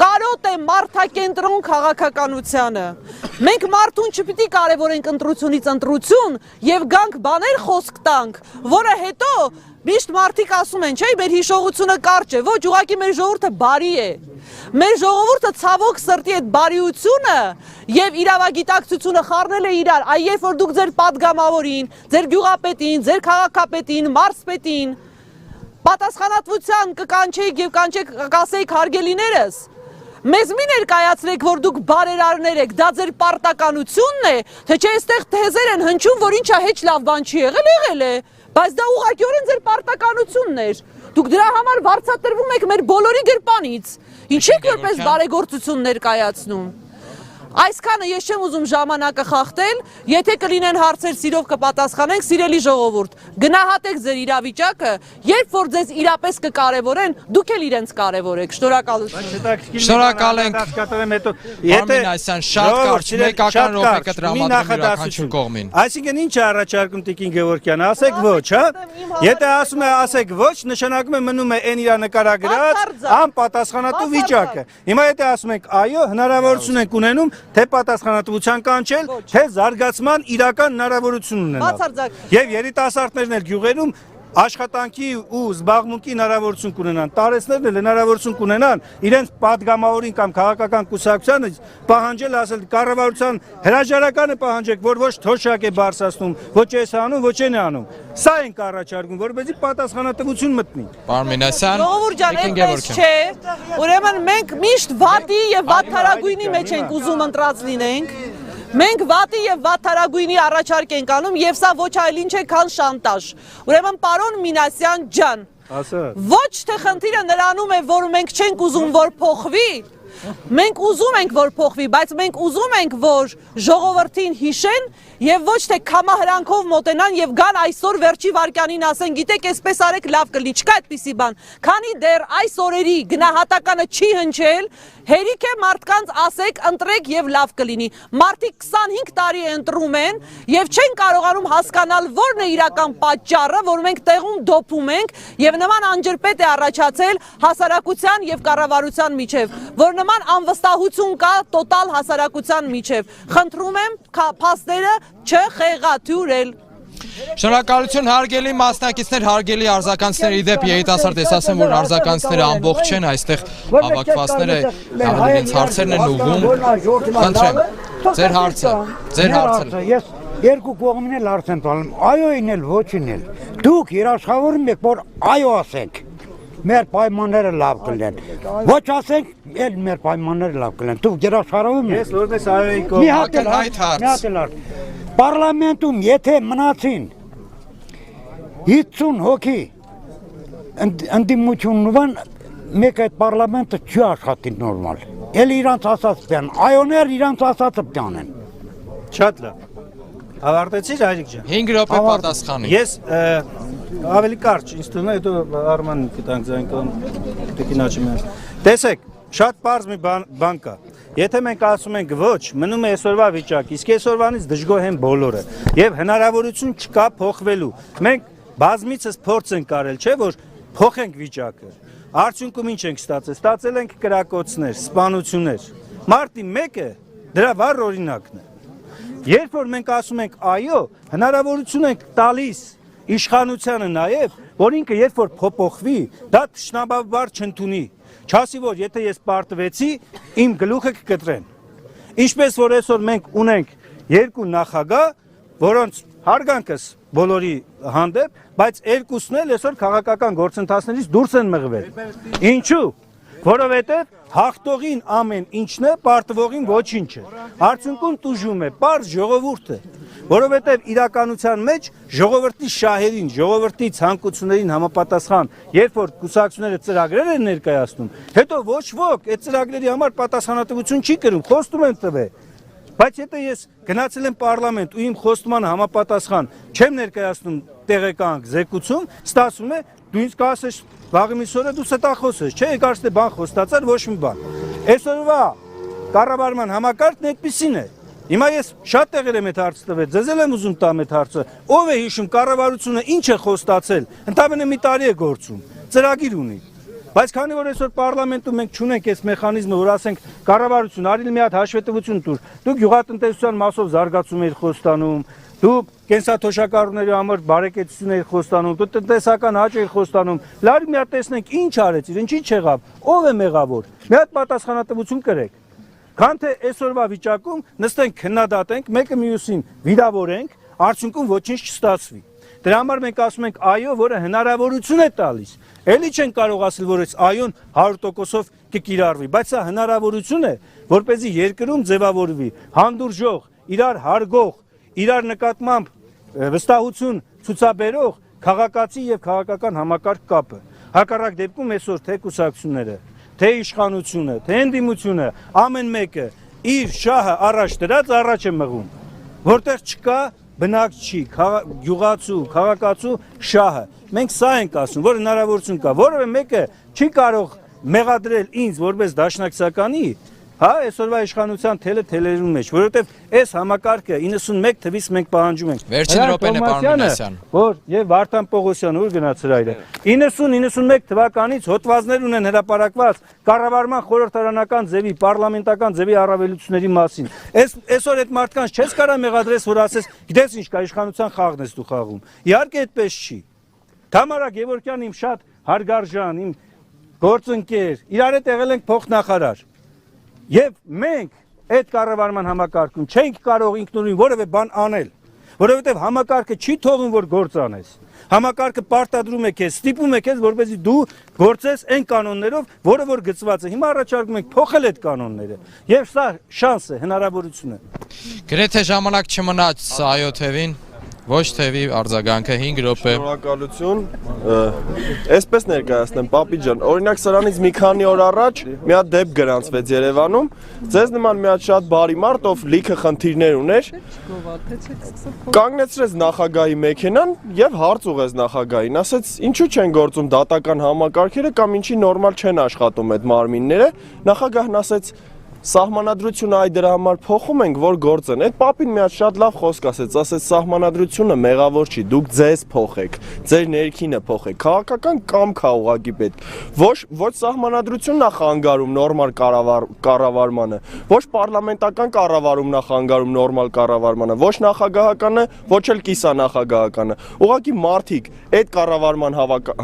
H: կարոտ է մարդակենտրոն քաղաքականությանը։ Մենք մարդուն չպիտի կարևորենք ընտրությունից ընտրություն եւ գանք բաներ խոսք տանք, որը հետո միշտ մարդիկ ասում են, չէ, մեր հիշողությունը կարճ է, ոչ, ուղղակի մեր ժողովուրդը բարի է։ Մեր ժողովուրդը ցավոք սրտի այդ բարիությունը եւ իրավագիտակցությունը խառնել է իրար, այ երբ որ դուք ձեր падգամավորին, ձեր գյուղապետին, ձեր քաղաքապետին, մարզպետին պատասխանատվության կկանչեիք եւ կասեիք հարգելիներս, մեզ մի ներկայացրեք, որ դուք բարերարներ եք, դա ձեր պարտականությունն է, թե չէ այստեղ թեզեր են հնչում, որ ինչա հեչ լավ բան չի եղել է, բայց դա ուղղակիորեն ձեր պարտականությունն էր։ Դուք դրա համար վարձատրվում եք մեր բոլորի գրպանից։ Ինչ եք որպես բարեգործություն ներկայացնում։ Այսքանը ես չեմ ուզում ժամանակը խախտել, եթե կլինեն հարցեր սիրով կպատասխանենք, սիրելի ժողովուրդ, գնահատեք ձեր իրավիճակը, երբ որ ձեզ իրապես կկարևորեն, դուք էլ իրենց կարևորեք։ Շնորհակալություն։
B: Շնորհակալ ենք։
D: Եթե
B: Այսյան շատ կարճ, մեկական րոպե կտրամադրեմ յուրաքանչյուր կողմին։
D: Այսինքն ինչ է առաջարկում Տիկին Գևորգյան, ասեք ոչ, հա։ Եթե ասում է ասեք ոչ, նշանակում է մնում է այն իր նկարագրած անպատասխանատու վիճակը։ Հիմա եթե ասում ենք այո, հնարավորություն ենք ունենում թե պատասխանատվության կանչել, թե զարգացման իրական հնարավորություն ունենալ։ Եվ երիտասարդներն էլ գյուղերում աշխատանքի ու զբաղմունքի հնարավորություն կունենան, տարեցներն էլ հնարավորություն կունենան իրենց падգամավորին կամ քաղաքական կուսակցությանը պահանջել, ասել կառավարության հրաժարականը պահանջեք, որ ոչ թոշակ է բարձրացնում, ոչ էս անում, ոչ այն է անում։ Սա ենք առաջարկում, որպեսզի պատասխանատվություն մտնի։
B: Պարոն Մինասյան,
H: Ժողովուրդ ջան, այնպես չէ։ Ուրեմն մենք միշտ վատի եւ վատթարագույնի մեջ ենք ուզում ընտրած լինենք։ Մենք վատի եւ վատթարագույնի առաջարկ ենք անում եւ սա ոչ այլ ինչ է, քան շանտաժ։ Ուրեմն պարոն Մինասյան ջան, ոչ թե խնդիրը նրանում է, որ մենք չենք ուզում, որ փոխվի, մենք ուզում ենք, որ փոխվի, բայց մենք ուզում ենք, որ ժողովրդին հիշեն եւ ոչ թե կամահրանքով մոտենան եւ գան այսօր վերջի վարքյանին ասեն, գիտեք, այսպես արեք լավ կլինի, չկա այդպիսի բան։ Քանի դեռ այս օրերի գնահատականը չի հնչել, հերիք է մարդկանց ասեք, ընտրեք եւ լավ կլինի։ Մարդիկ 25 տարի ընտրում են եւ չեն կարողանում հասկանալ որն է իրական պատճառը, որ մենք տեղում դոփում ենք եւ նման անջրպետ է առաջացել հասարակության եւ կառավարության միջեւ, որ նման անվստահություն կա տոտալ հասարակության միջեւ։ Խնդրում եմ փաստերը չխեղաթյուրել։
B: Շնորհակալություն հարգելի մասնակիցներ, հարգելի արձականցիներ, իդեպ երիտասարդ ես ասեմ, որ արձականցիները ամբողջ չեն, այստեղ հավաքվածները իրենց հարցերն են ուղղում։ Խնդրեմ, ձեր հարցը։
I: Ես երկու կողմին էլ հարց եմ տալում, այոին էլ ոչին էլ։ Դուք երաշխավորում եք, որ այո ասենք, մեր պայմանները լավ կլինեն։ Ոչ ասենք, էլ մեր պայմանները լավ կլինեն։ Դուք երաշխավորում եք։
D: Ես որպես այոյի կողմ
I: Պարլամենտում եթե մնացին 50 հոգի ընդդիմությունն մեկ այդ պարլամենտը չի աշխատի նորմալ։ Էլ իրանց ասած պյան, այոներ իրանց ասածը պյանեն։
D: Շատ լավ։ Ավարտեցիր Հայրիկ ջան։
B: 5 րոպե պատասխանի։
D: Ես ավելի կարճ, ինձ թվում է, հետո Արմանին կտանք ձայնկան Տիկին Աչիմյան։ Տեսեք, շատ պարզ մի բան կա։ Եթե մենք ասում ենք ոչ, մնում է այսօրվա վիճակ, իսկ այսօրվանից դժգոհ են բոլորը եւ հնարավորություն չկա փոխվելու։ Մենք բազմիցս փորձ ենք արել, չէ՞ որ փոխենք վիճակը։ Արդյունքում ինչ ենք ստացել։ Ստացել ենք կրակոցներ, սպանություններ։ Մարտի 1-ը դրա վառ օրինակն է։ Երբ որ մենք ասում ենք այո, հնարավորություն ենք տալիս իշխանությանը նաեւ, որ ինքը երբ որ փոփոխվի, դա ճշնամաբար չընդունի։ Չասի որ եթե ես պարտվեցի, իմ գլուխը կկտրեն։ Ինչպես որ այսօր մենք ունենք երկու նախագահ, որոնց հարգանքս բոլորի հանդեպ, բայց երկուսն էլ այսօր քաղաքական գործընթացներից դուրս են մղվել։ Ինչու՞։ Որովհետև հաղթողին ամեն ինչն է, պարտվողին ոչինչը։ Արդյունքում տուժում է պարզ ժողովուրդը, որովհետև իրականության մեջ ժողովրդի շահերին, ժողովրդի ցանկություններին համապատասխան, երբ որ կուսակցությունները ծրագրեր են ներկայացնում, հետո ոչ ոք այդ ծրագրերի համար պատասխանատվություն չի կրում, խոստում են տվել։ Բայց եթե ես գնացել եմ պարլամենտ ու իմ խոստմանը համապատասխան չեմ ներկայացնում տեղեկանք զեկուցում, ստացվում է դու ինձ կասես վաղը մյուս օրը դու ստախոս ես, չէ, եկարս թե բան խոստացար, ոչ մի բան։ Այսօրվա կառավարման համակարգն այդպիսին է։ Հիմա ես շատ տեղեր եմ այդ հարցը տվել, ձեզ եմ ուզում տամ այդ հարցը։ Ով է հիշում կառավարությունը ինչ է խոստացել, ընդամենը մի տարի է գործում, ծրագիր ունի։ Բայց քանի որ այսօր պարլամենտում մենք չունենք այս մեխանիզմը, որ ասենք կառավարություն արիլ մի հատ հաշվետվություն տուր, դու գյուղատնտեսության մասով զարգացում ես խոստանում, դու կենսաթոշակառուների համար բարեկեցություն ես խոստանում, դու տնտեսական աճ ես խոստանում, լավ մի հատ տեսնենք ինչ արեցիր, ինչի չեղավ, ով է մեղավոր։ Մի հատ պատասխանատվություն կրեք։ Քան թե այսօրվա վիճակում նստենք քննադատենք, մեկը մյուսին վիրավորենք, արդյունքում ոչինչ չստացվի։ Դրա համար մենք ասում ենք այո, որը հնարավորություն է տալիս։ Էլի չեն կարող ասել, որ այս այոն 100%-ով կկիրառվի, բայց սա հնարավորություն է, որպեսզի երկրում ձևավորվի հանդուրժող, իրար հարգող, իրար նկատմամբ վստահություն ցուցաբերող քաղաքացի եւ քաղաքական համակարգ կապը։ Հակառակ դեպքում այսօր թե կուսակցությունները, թե իշխանությունը, թե ընդդիմությունը, ամեն մեկը իր շահը առաջ դրած առաջ է մղում, որտեղ չկա բնակչի, գյուղացու, քաղաքացու շահը։ Մենք սա ենք ասում, որ հնարավորություն կա, որևէ մեկը չի կարող մեղադրել ինձ որպես դաշնակցականի, հա, այսօրվա իշխանության թելերուն մեջ, որովհետև այս համակարգը 91 թվից մենք պահանջում ենք։
B: Վերջին րոպեն է, պարոն Մինասյան։
D: Որ եւ Վարդան Պողոսյանը ուր գնացել այրը։ 90-91 թվականից հոդվածներ ունեն հրապարակված կառավարման խորհրդարանական ձևի, պարլամենտական ձևի առավելությունների մասին։ Այսօր այդ մարդկանց չես կարա մեղադրես, որ ասես, գիտես ինչ կա, իշխանության խաղն ես դու խաղում։ Իհարկե այդպես չի։ Թամարա Գևորգյան իմ շատ հարգարժան, իմ գործընկեր, իրար հետ եղել ենք փոխնախարար։ Եվ մենք այդ կառավարման համակարգում չենք կարող ինքնուրույն որևէ բան անել, որովհետև համակարգը չի թողում, որ գործ անես։ Համակարգը պարտադրում է քեզ, ստիպում է քեզ, որպեսզի դու գործես այն կանոններով, որը որ գծված է։ Հիմա առաջարկում ենք փոխել այդ կանոնները, եւ սա շանս է, հնարավորություն է։
B: Գրեթե ժամանակ չմնաց այո թևին, ոչ թևի արձագանքը 5 րոպե։
E: Շնորհակալություն։ Այսպես ներկայացնեմ, պապի ջան, օրինակ սրանից մի քանի օր առաջ մի հատ դեպք գրանցվեց Երևանում, ձեզ նման մի հատ շատ բարի մարդ, ով լիքը խնդիրներ ուներ, կանգնեցրեց նախագահի մեքենան եւ հարց ուղղեց նախագահին, ասեց, ինչու չեն գործում դատական համակարգերը կամ ինչի նորմալ չեն աշխատում այդ մարմինները, նախագահն ասեց Սահմանադրությունը այ դրա համար փոխում ենք, որ գործեն։ Այդ պապին մի հատ շատ լավ խոսք ասեց սահմանադրությունը մեղավոր չի, դուք ձեզ փոխեք, ձեր ներքինը փոխեք։ Քաղաքական կամք է ուղղակի պետք։ Ոչ սահմանադրությունն է խանգարում նորմալ կառավարմանը, ոչ պարլամենտական կառավարումն է խանգարում նորմալ կառավարմանը, ոչ նախագահականը, ոչ էլ կիսանախագահականը։ Ուղղակի մարդիկ այդ կառավարման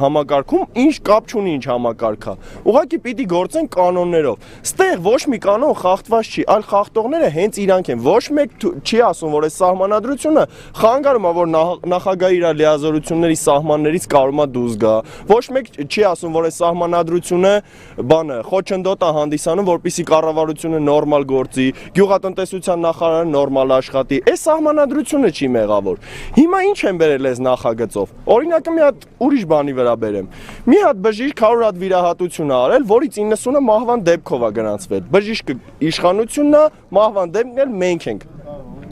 E: համակարգում ինչ կապ չունի ինչ համակարգ է։ Ուղղակի պիտի գործեն կանոններով։ Ստեղ ոչ մի կանոն խախտված չի, այլ խախտողները հենց իրանք են։ Ոչ մեկ չի ասում, որ այս սահմանադրությունը խանգարում է, որ նախագահի իր լիազորությունների սահմաններից կարում է դուրս գա։ Ոչ մեկ չի ասում, որ այս սահմանադրությունը խոչընդոտ է հանդիսանում, որպեսզի կառավարությունը նորմալ գործի, գյուղատնտեսության նախարարը նորմալ աշխատի։ Այս սահմանադրությունը չի մեղավոր։ Հիմա ինչ են բերել այս նախագծով։ Օրինակը մի հատ ուրիշ բանի վրա բերեմ։ Մի հատ բժիշկ 100 հատ վիրահատություն է արել, որից 90-ը մահվան դեպքով է գրանցվել։ Բժիշկը իշխանությունն է, մահվան դեպքն էլ մենք ենք։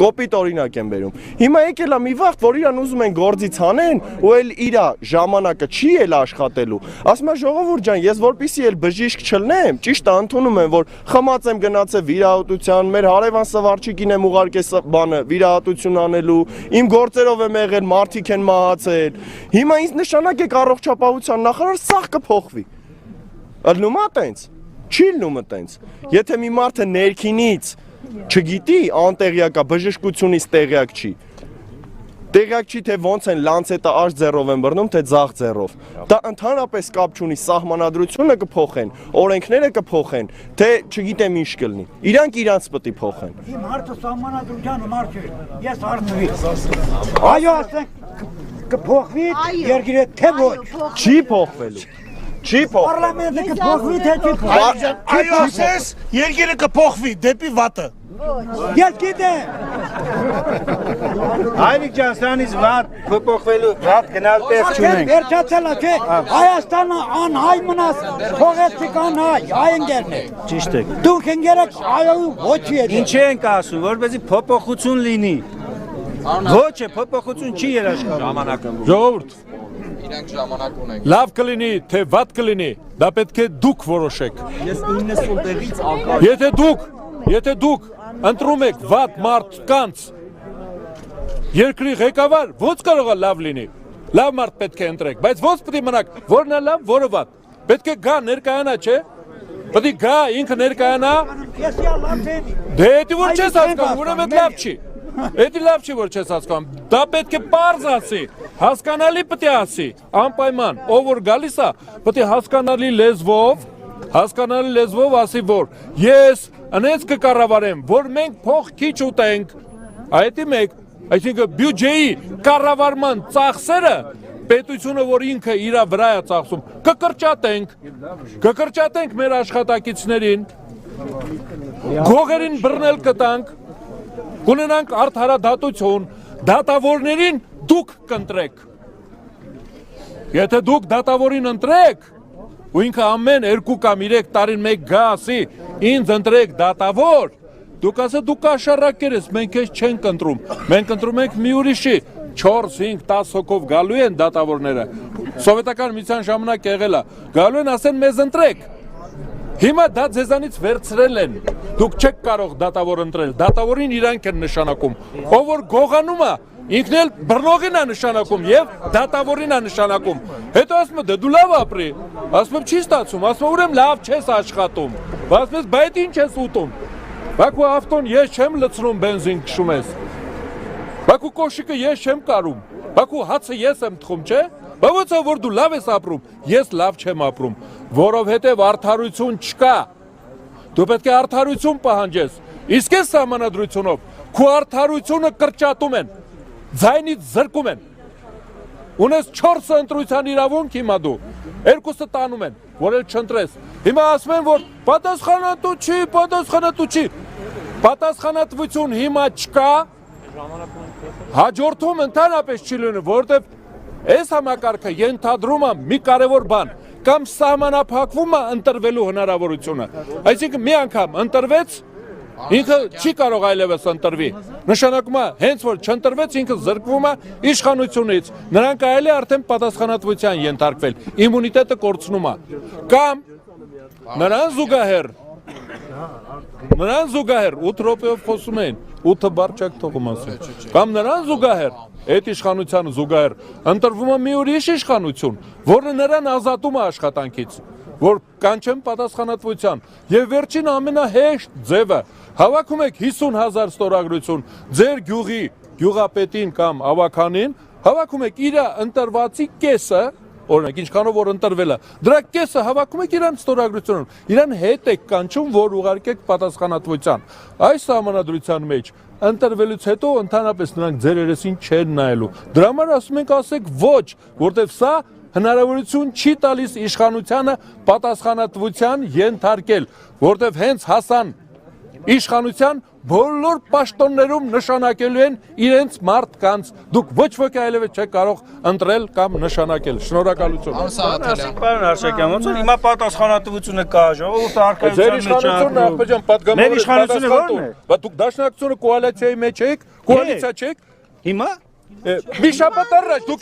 E: Կոպիտ օրինակ եմ բերում։ Հիմա եկել է մի վաղ, որ իրան ուզում են գործից հանեն, ու էլ իր ժամանակը չի էլ աշխատելու։ Ասում է ժողովուրդ ջան, ես որպեսզի էլ բժիշկ չլնեմ, ճիշտ է ընդունում եմ, որ խմած եմ գնացել վիրահատության, մեր հարևան Սվարչիկին եմ ուղարկել վիրահատություն անելու, իմ գործերով եմ եղել, մարդիկ են մահացել։ Հիմա ինձ նշանակեք առողջապահության նախարար, սաղ կփոխվի։ Ըլնում է տենց։ Չի լնում տենց։ Եթե մի մարդը ներքինից չգիտի, անտեղյակ է, բժշկությունից տեղյակ չի։ Տեղյակ չի, թե ոնց են լանցետը աջ ձեռով են բռնում, թե ձախ ձեռով։ Դա ընդհանրապես կապ չունի, սահմանադրությունը կփոխեն, օրենքները կփոխեն, թե չգիտեմ ինչ կլինի։ Իրանք իրանց պետք է փոխեն։
I: Իմ հարցը սահմանադրությանը մարդ չէ, ես հարցվի։ Այո, ասենք կփոխվի երկիրը թե ոչ։
E: Չի փոխվելու։ Չի փոխվի։
I: Պարլամենտը կփոխվի թե չի փոխվի։
G: Այո, ասես, երկիրը կփոխվի դեպի վատը։
I: Ես գիտեմ։
D: Հայրիկ ջան, սրանից վատ փոփոխվելու վատ գնալ տեղ չունենք։
I: Վերջացել է, չէ, Հայաստանը անհայ մնաց, թողեցիք անհայ, այ ընկերն է։
D: Ճիշտ է։
I: Դուք ընկերեք այոյու ոչի եք։
D: Ինչ ենք ասում, որպեսզի փոփոխություն լինի։ Ոչ է, փոփոխություն չի երաշխավորում։
F: Ժողովուրդ,
B: Իրանք ժամանակ ունեն։
F: լավ կլինի, թե վատ կլինի, դա պետք է դուք որոշեք։ Եթե դուք ընտրում եք վատ մարդ կանց, երկրի ղեկավար ոնց կարող է լավ լինի։ Լավ մարդ պետք է ընտրեք, բայց ոնց պետք է մնաք, որն է լավ, որը վատ։ Պետք է գա ներկայանա, չէ։ Պետք է գա ինքը ներկայանա։ Դե դա որ չես հասկանում, ուրեմն լավ չի։ Էդի լավ չի որ չես հասկանում։ Դա պետք է պարզ ասի, հասկանալի պետք է ասի, անպայման, ով որ գալիս է, պետք է հասկանալի լեզվով ասի, որ ես անենց կկառավարեմ, որ մենք փող քիչ ուտենք, այդի մեկ, այսինքն բյուջեի կառավարման ծախսերը պետությունը, որ ինքը իր վրա է ծախսում, կկրճատենք մեր աշխատակիցներին, գողերին բռնել կտանք, կունենանք արդարադատություն, դատավորներին դուք կընտրեք։ Եթե դուք դատավորին ընտրեք, ու ինքը ամեն 2 կամ 3 տարին մեկ գա ասի, ինձ ընտրեք դատավոր, դուք ասեք դուք աշառակեր ես, մենք ես չենք ընտրում, մենք ընտրում ենք մի ուրիշի, 4, 5, 10 հոգով գալու են դատավորները, սովետական միության ժամանակ եղել է, գալու են ասեն մեզ ընտրեք, հիմա դա ձեզանից վերցրել են, դուք չեք կարող դատավոր ընտրել, դատավորին իրանք են նշանակում, ով որ գողանում է, ինքն էլ բռնողին է նշանակում եւ դատավորին է նշանակում, հետո ասում է դու լավ ապրի, ասում եմ չի ստացում, ասում եմ ուրեմն լավ չես աշխատում, ասում ես բայց ինչ ես ուտում, Բաքու ավտոն ես չեմ լցնում բենզին քշում ես, Բաքու կոշիկը ես չեմ կարում, Բաքու հացը ես եմ թխում, չէ, բայց ո՞նց է որ դու լավ ես ապրում, ես լավ չեմ ապրում, որովհետև արդարություն չկա, դու պետք է արդարություն պահանջես, իսկ այս սահմանադրությունով քո արդարությունը կրճատում են, ձայնից զրկում են, ունես 4 ընտրության իրավունք հիմա դու, 2-ը տանում են, որ էլ չընտրես, հիմա ասում են, որ պատասխանատու չի, պատասխանատվություն հիմա չկա, հաջորդում ընդհանրապես չի լինում, որովհետև այս համակարգը ենթադրում է մի կարևոր բան, կամ սահմանափակվում է ընտրվելու հնարավորությունը, այսինքն մի անգամ ընտրվեց, ինքը չի կարող այլևս ընտրվի, նշանակում է հենց որ չընտրվեց ինքը զրկվում է իշխանությունից, նրանք այլ է արդեն պատասխանատվության ենթարկվել, իմունիտետը կորցնում է, կամ նրան զուգահեռ 8 րոպեով խոսում էին, 8 բառ չեք թողում ասել, կամ նրան զուգահեռ, այդ իշխանությանը զուգահեռ, ընտրվում է մի ուրիշ իշխանություն, որը նրան ազատում է աշխատանքից, որ կանչեն պատասխանատվության, եւ վերջին ամենահեշտ ձևը, հավաքում եք 50,000 ստորագրություն, ձեր գյուղի գյուղապետին կամ ավականին, հավաքում եք իր ընտրվածի կեսը, օրինակ ինչքանով որ ընտրվել է, դրա կեսը հավաքում եք իրան ստորագրությունում, իրան հետ եք կանչում, որ ուղարկեք պատասխանատվության, այս սահմանադրության մեջ, ընտրվելուց հետո ընդհանրապես նրանք ձեր երեսին չեն նայելու, դրա համար ասում ենք ասեք ոչ, որտեվ սա հնարավորություն չի տալիս իշխանությանը պատասխանատվության ենթարկել, որտեվ հենց հասան իշխանության բոլոր պաշտոններում նշանակելու են իրենց մարդկանց, դուք ոչ ոքի այլևս չեք կարող ընտրել կամ նշանակել, շնորհակալություն։
D: Պարոն Արշակյան, ոնց որ հիմա պատասխանատվությունը կա, ժողովուրդը
F: ձեր իշխանությունը ախպեջան պատգամավորը
D: իշխանությունը ո՞րն է։
F: Բայց դուք դաշնակցությունը կոալիցիայի մեջ եք, կոալիցիա չեք։
D: Հիմա
F: Մի շաբաթ առաջ դուք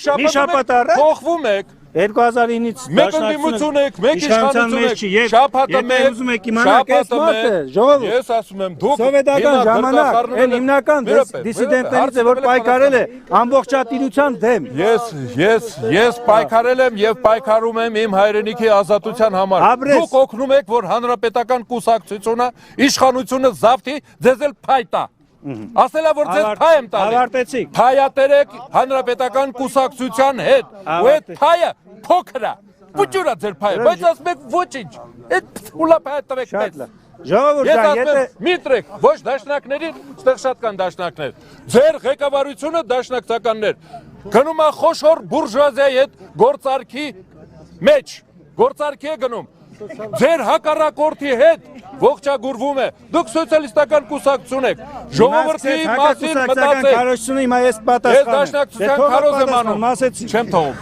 F: փոխվում եք
D: 2009-ից
F: մեկ ընդդիմություն եք, մեկ իշխանություն եք, շաբաթը մեկ,
D: ուզում եք իմանալ այս մարդը, ժողովուրդ,
F: ես ասում եմ, դուք
D: սովետական ժամանակ այն հիմնական դիսիդենտներից է, որ պայքարել է ամբողջատիրության դեմ։
F: Ես պայքարել եմ եւ պայքարում եմ իմ հայրենիքի ազատության համար։ Դուք օգնում եք, որ հանրապետական կուսակցությունը, իշխանությունը զավթի, ձեզ էլ փայտա։ Ասելա որ ձեզ փայ եմ տալի։
D: Ավարտեցիք։
F: Փայատերեք հանրապետական կուսակցության հետ։ Ու այդ փայը փոքր է։ Փուճուրա ձեր փայը, բայց ասում եք ոչինչ։ Այդ ուլա փայը տվեք մեզ։
D: Ժողովուրդ ջան, եթե
F: միտրեք, ոչ դաշնակներին, ստեղ շատ կան դաշնակներ։ Ձեր ղեկավարությունը դաշնակցականներ։ Գնում է խոշոր բուրժուազիայի հետ գործարքի մեջ։ Գործարքի է գնում։ Ձեր հակառակորդի հետ ողջագուրվում է։ Դուք սոցիալիստական կուսակցություն եք։ Ժողովրդի մասին մտածեք։
D: Կարողությունը հիմա ես
F: Ես
D: պատասխան
F: դաշնակցության քարոզ եմ անում, չեմ թողում։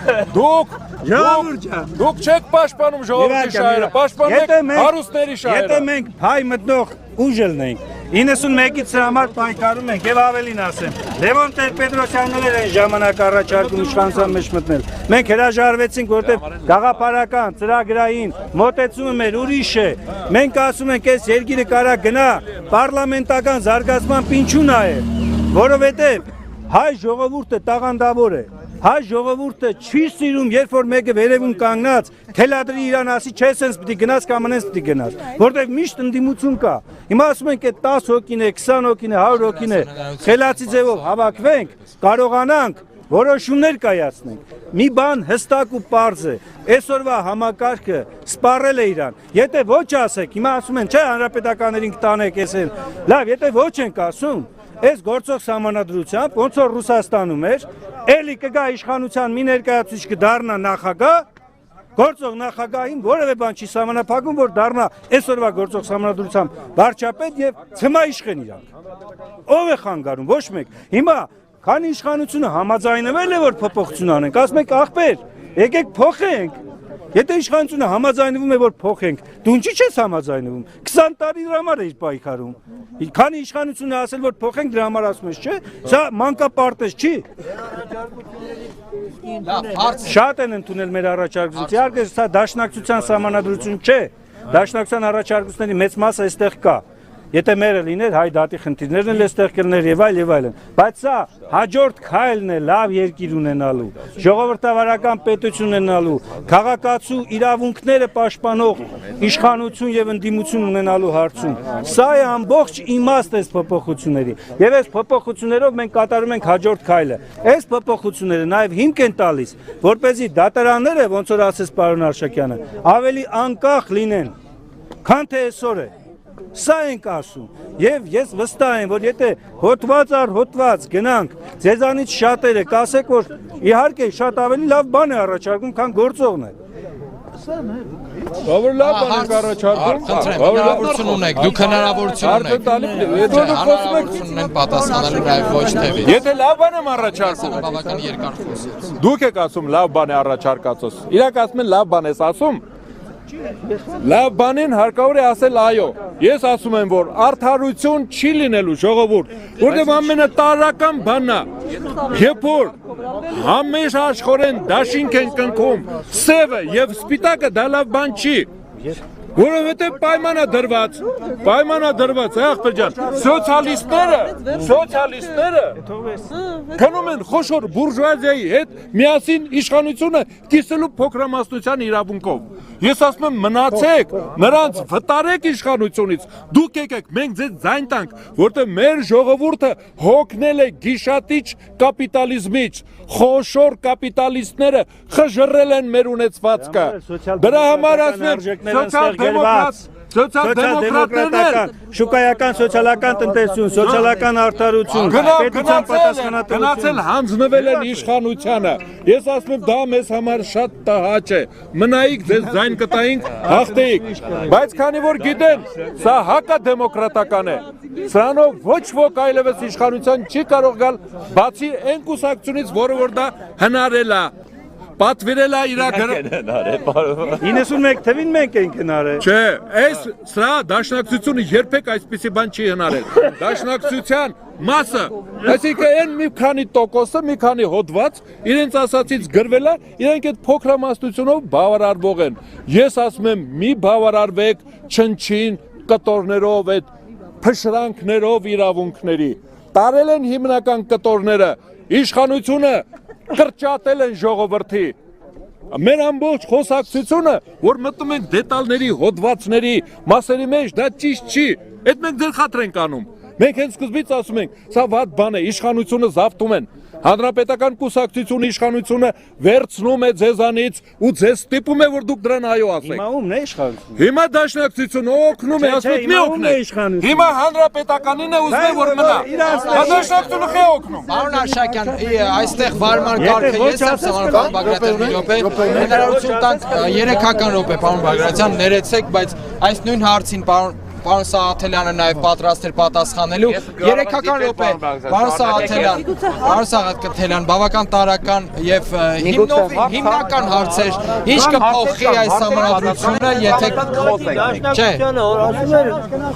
F: Դուք չեք պաշտպանում ժողովրդի շահերը, պաշտպանում եք հարուստների շահերը։
D: Եթե մենք հայ մտնող ուժ ելնենք 91-ից համար պայքարում ենք եւ ավելին ասեմ Լևոն Տեր-Պետրոսյանն էր այն ժամանակ առաջարկում իշխանության մեջ մտնել մենք հրաժարվեցինք որտեղ գաղափարական ծրագրային մոտեցումը մեր ուրիշ է մենք ասում ենք այս երկիրը կարա գնա պարլամենտական զարգացման պինչունա է որովհետեւ հայ ժողովուրդը տաղանդավոր է Հայ ժողովուրդը չի սիրում, երբ որ մեկը վերևում կանգնած, թելադրի իրան ասի, չէ, սենց պիտի գնաս կամ անենց պիտի գնաս, որտեղ միշտ ընդդիմություն կա։ Հիմա ասում ենք այդ 10 հոգին է, 20 հոգին է, 100 հոգին է, խելացի ձևով հավաքվենք, կարողանանք որոշումներ կայացնենք։ Մի բան հստակ ու պարզ է։ Այսօրվա համակարգը սպառել է իրան։ Եթե ոչ ասեք, հիմա ասում են, չէ, հանրապետականներին կտանեք էսեն։ Լավ, եթե ոչ ենք ասում, այս գործող սահմանադրությամբ, ոնց որ Ռուսաստանում էր, էլի կգա իշխանության մի ներկայացուցիչ կդառնա նախագահ, գործող նախագահին որևէ բան չի սահմանափակում, որ դառնա այսօրվա գործող սահմանադրությամբ վարչապետ եւ ցմա իշխեն իրանք։ Ով է խանգարում, ոչ մեկ։ Հիմա քանի իշխանությունը համաձայնվել է որ փոփոխություն անենք, ասում եք ախպեր, եկեք փոխենք։ Եթե իշխանությունը համաձայնվում է որ փոխենք, դու ինչի՞ չես համաձայնվում։ 20 տարի դրա համար էիր պայքարում։ Քանի իշխանությունը ասել որ փոխենք դրա համար ասում ես, չէ՞։ Սա մանկապարտեզ չի։ Շատ են ընդունել մեր առաջարկությունները։ Իհարկե սա դաշնակցության սահմանադրություն չէ։ Դաշնակցության առաջարկությունների մեծ մասը այստեղ կա։ Եթե մերը լիներ հայ դատի խնդիրներն էլ այստեղ կլներ եւ այլն, բայց սա հաջորդ քայլն է լավ երկիր ունենալու, ժողովրդավարական պետություն ունենալու, քաղաքացու իրավունքները պաշտպանող իշխանություն եւ ընդդիմություն ունենալու հարցում։ Սա է ամբողջ իմաստը այս փոփոխությունների։ Եվ այս փոփոխություններով մենք կատարում ենք հաջորդ քայլը։ Այս փոփոխությունները նաեւ հիմք են տալիս, որպեսզի դատարանները, ոնց որ ասեց պարոն Արշակյանը, ավելի անկախ լինեն, քան թե այսօր է։ Սա ենք ասում եւ ես վստահ եմ որ եթե հոտված առ հոտված գնանք ձեզանից շատերը կասեք որ իհարկե շատ ավելի լավ բան է առաջարկում քան գործողն է
F: Բավարար լավ բան եք առաջարկում
B: հնարավորություն ունեք դուք հնարավորություն ունեք պատասխանելու նաեւ ոչ թե
F: Եթե լավ բան եմ առաջարկում
B: բավական երկար խոսեց
F: Դուք եք ասում լավ բան է առաջարկածս Իրաք ասում են լավ բան ես ասում Լավ բանին հարկավոր է ասել այո Ես ասում եմ որ արդարություն չի լինելու ժողովուրդ որտեղ ամենատարրական բանն է երբ որ համեշ աշխորեն դաշինք են կնքում սևը եւ սպիտակը դա լավ բան չի Որովհետև պայմանա դրված, ախպեր ջան, սոցիալիստները գնում են խոշոր բուրժուազիայի հետ միասին իշխանությունը կիսելու փոքրամասնության իրավունքով։ Ես ասում եմ մնացեք, նրանց վտարեք իշխանությունից, դուք եկեք, մենք ձեզ ձայն տանք, որտեղ մեր ժողովուրդը հոգնել է գիշատիչ կապիտալիզմից, խոշոր կապիտալիստները խժռել են մեր ունեցվածքը։ Դրա համար ասում եմ Սոցիալ-դեմոկրատներ,
D: շուկայական սոցիալական տնտեսություն, սոցիալական արդարություն, պետության պատասխանատվություն
F: գնացել հանձնվել են իշխանությանը։ Ես ասում եմ դա մեզ համար շատ տհաճ է։ Մնայիք ձեզ ձայն կտայինք, հաղթեիք։ Բայց քանի որ գիտեն, սա հակադեմոկրատական է։ Սրանով ոչ ոք այլևս իշխանության չի կարող գալ բացի այն կուսակցությունից, որը որ դա հնարել է։ Պատվիրել է իր
D: 91 թվին մենք ենք հնարել։
F: Չէ, այս սրա դաշնակցությունը երբեք այսպիսի բան չի հնարել։ Դաշնակցության մասը, այսինքն այն մի քանի տոկոսը, մի քանի հոդված իրենց ասացից գրվել է, իրենք այդ փոքրամասնությունով բավարարվող են։ Ես ասում եմ, մի բավարարվեք չնչին կտորներով, այդ փշրանքներով իրավունքների։ Տարել են հիմնական կտորները, իշխանությունը կրճատել են ժողովրդի Մեր ամբողջ խոսակցությունը, որ մտնում ենք դետալների, հոդվածների, մասերի մեջ, դա ճիշտ չի Այդ մենք ձեր խաթր ենք անում Մենք հենց սկզբից ասում ենք, սա վատ բան է, իշխանությունը զավթում են Հանրապետական կուսակցությունը իշխանությունը վերցնում է ձեզանից ու ձեզ ստիպում է, որ դուք դրան այո ասեք
D: Հիմա ումն է իշխանությունը
F: Հիմա դաշնակցությունը օգնում է, ասում մի օգնեք Հիմա հանրապետականին է ուզում է, որ մնա Դաշնակցությունը խե օգնում
B: Պարոն Արշակյան, այստեղ վարման կարգը ես եմ Սամարական Բագրատյան մի րոպե հնարավորություն տանք 3 րոպե, պարոն Բագրատյան, ներեցեք, բայց այս նույն հարցին պարոն պարոն Սաղաթելյանը նաև պատրաստ էր պատասխանելու։ 3-ական րոպե, պարոն Սաղաթելյան, բավական տարրական եւ հիմնական հարցեր, ինչ կփոխի այս համանդրությունը, եթե չէ։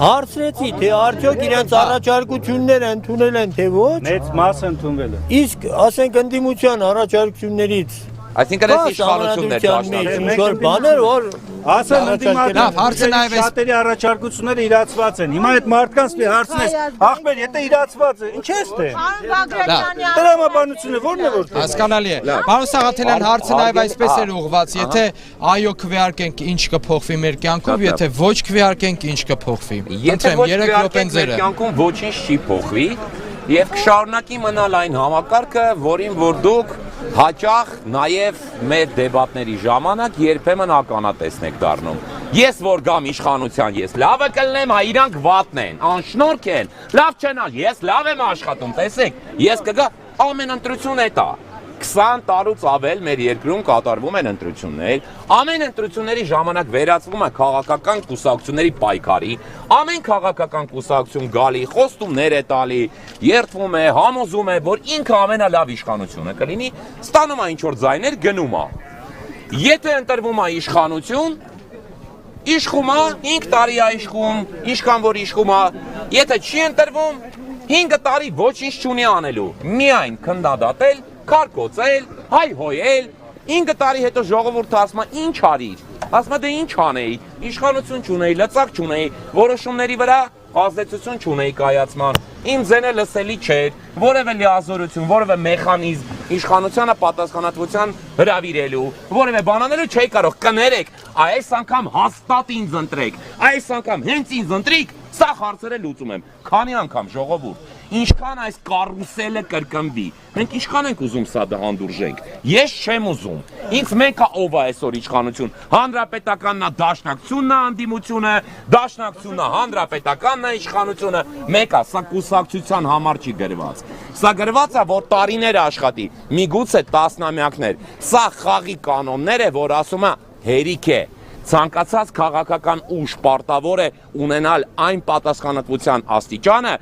J: Հարցրեցի, թե արդյոք իրենց առաջարկությունները ընդունել են, թե ոչ։
D: Մեծ մասը ընդունվել է։
J: Իսկ ասենք ընդդիմության առաջարկություններից
K: Այսինքն այս իշխանություններ դաշնակցում
J: ինչ-որ բաներ, որ
D: ասեն ընդդիմադիր
B: հարցը նաև էս
D: շատերի առաջարկությունները իրացված են։ Հիմա այդ մարդկանց մի հարցնես, ախպեր, եթե իրացված է, ինչ ես թե։ Տրամաբանությունը ո՞րն է որ։
B: Հասկանալի է։ Պարոն Սաղաթելյան, հարցը նաև այսպես էր ուղղված, եթե այո քվեարկենք, ինչ կփոխվի մեր կյանքում, եթե ոչ քվեարկենք, ինչ կփոխվի։
K: Եթե ոչ քվեարկենք մեր կյանքում ոչինչ չի փոխվի եւ կշարունակի մնալ այն համակարգը, որին որ դուք հաճախ նաև մեր դեբատների ժամանակ երբեմն ականատեսն եք դառնում։ Ես որ գամ իշխանության, ես լավը կլնեմ, հա իրանք վատն են, անշնորհք են, լավ չեն, ես լավ եմ աշխատում, տեսեք, ես կգա ամեն ընտրություն է դա։ 20 տարուց ավել մեր երկրում կատարվում են ընտրություններ, ամեն ընտրությունների ժամանակ վերածվում է քաղաքական կուսակցությունների պայքարի, ամեն քաղաքական կուսակցություն գալի, խոստումներ է տալի, երդվում է, համոզում է, որ ինքը ամենալավ իշխանությունը կլինի, ստանում է ինչ-որ ձայներ, գնում է։ Եթե ընտրվում է իշխանություն, իշխում է, 5 տարի է իշխում, ինչքան որ իշխում է, եթե չի ընտրվում, 5 տարի ոչինչ չունի անելու, միայն քննադատել, քարկոծել, հայհոյել, 5 տարի հետո ժողովուրդը ասում է ինչ արիր, ասում է դե ինչ անեի, իշխանություն չունեի, լծակ չունեի, որոշումների վրա ազդեցություն չունեի կայացման, իմ ձենը լսելի չէր, որևէ լիազորություն, որևէ մեխանիզմ իշխանությանը պատասխանատվության հրավիրելու, որևէ բան անելու չէի կարող, կներեք, այս անգամ հաստատ ինձ ընտրեք, այս անգամ հենց ինձ ընտրիկ, սա հարցերը լուծում եմ, քանի անգամ ժողովուրդ, ինչքան այս կարուսելը կրկնվի, մենք ինչքան ենք ուզում սա հանդուրժենք, ես չեմ ուզում, ինձ մեկը ով է այսօր իշխանություն, հանրապետականն է դաշնակցությունն է անդիմությունը, դաշնակցությունն է հանրապետականն է իշխանությունը, մեկը սա կուսակցության համար չի գրված, սա գրված է, որ տարիներ աշխատի, միգուցե տասնամյակներ, սա խաղի կանոններ է, որ ասում է հերիք է, ցանկացած քաղաքական ուժ պարտավոր է ունենալ այն պատասխանատվության աստիճանը,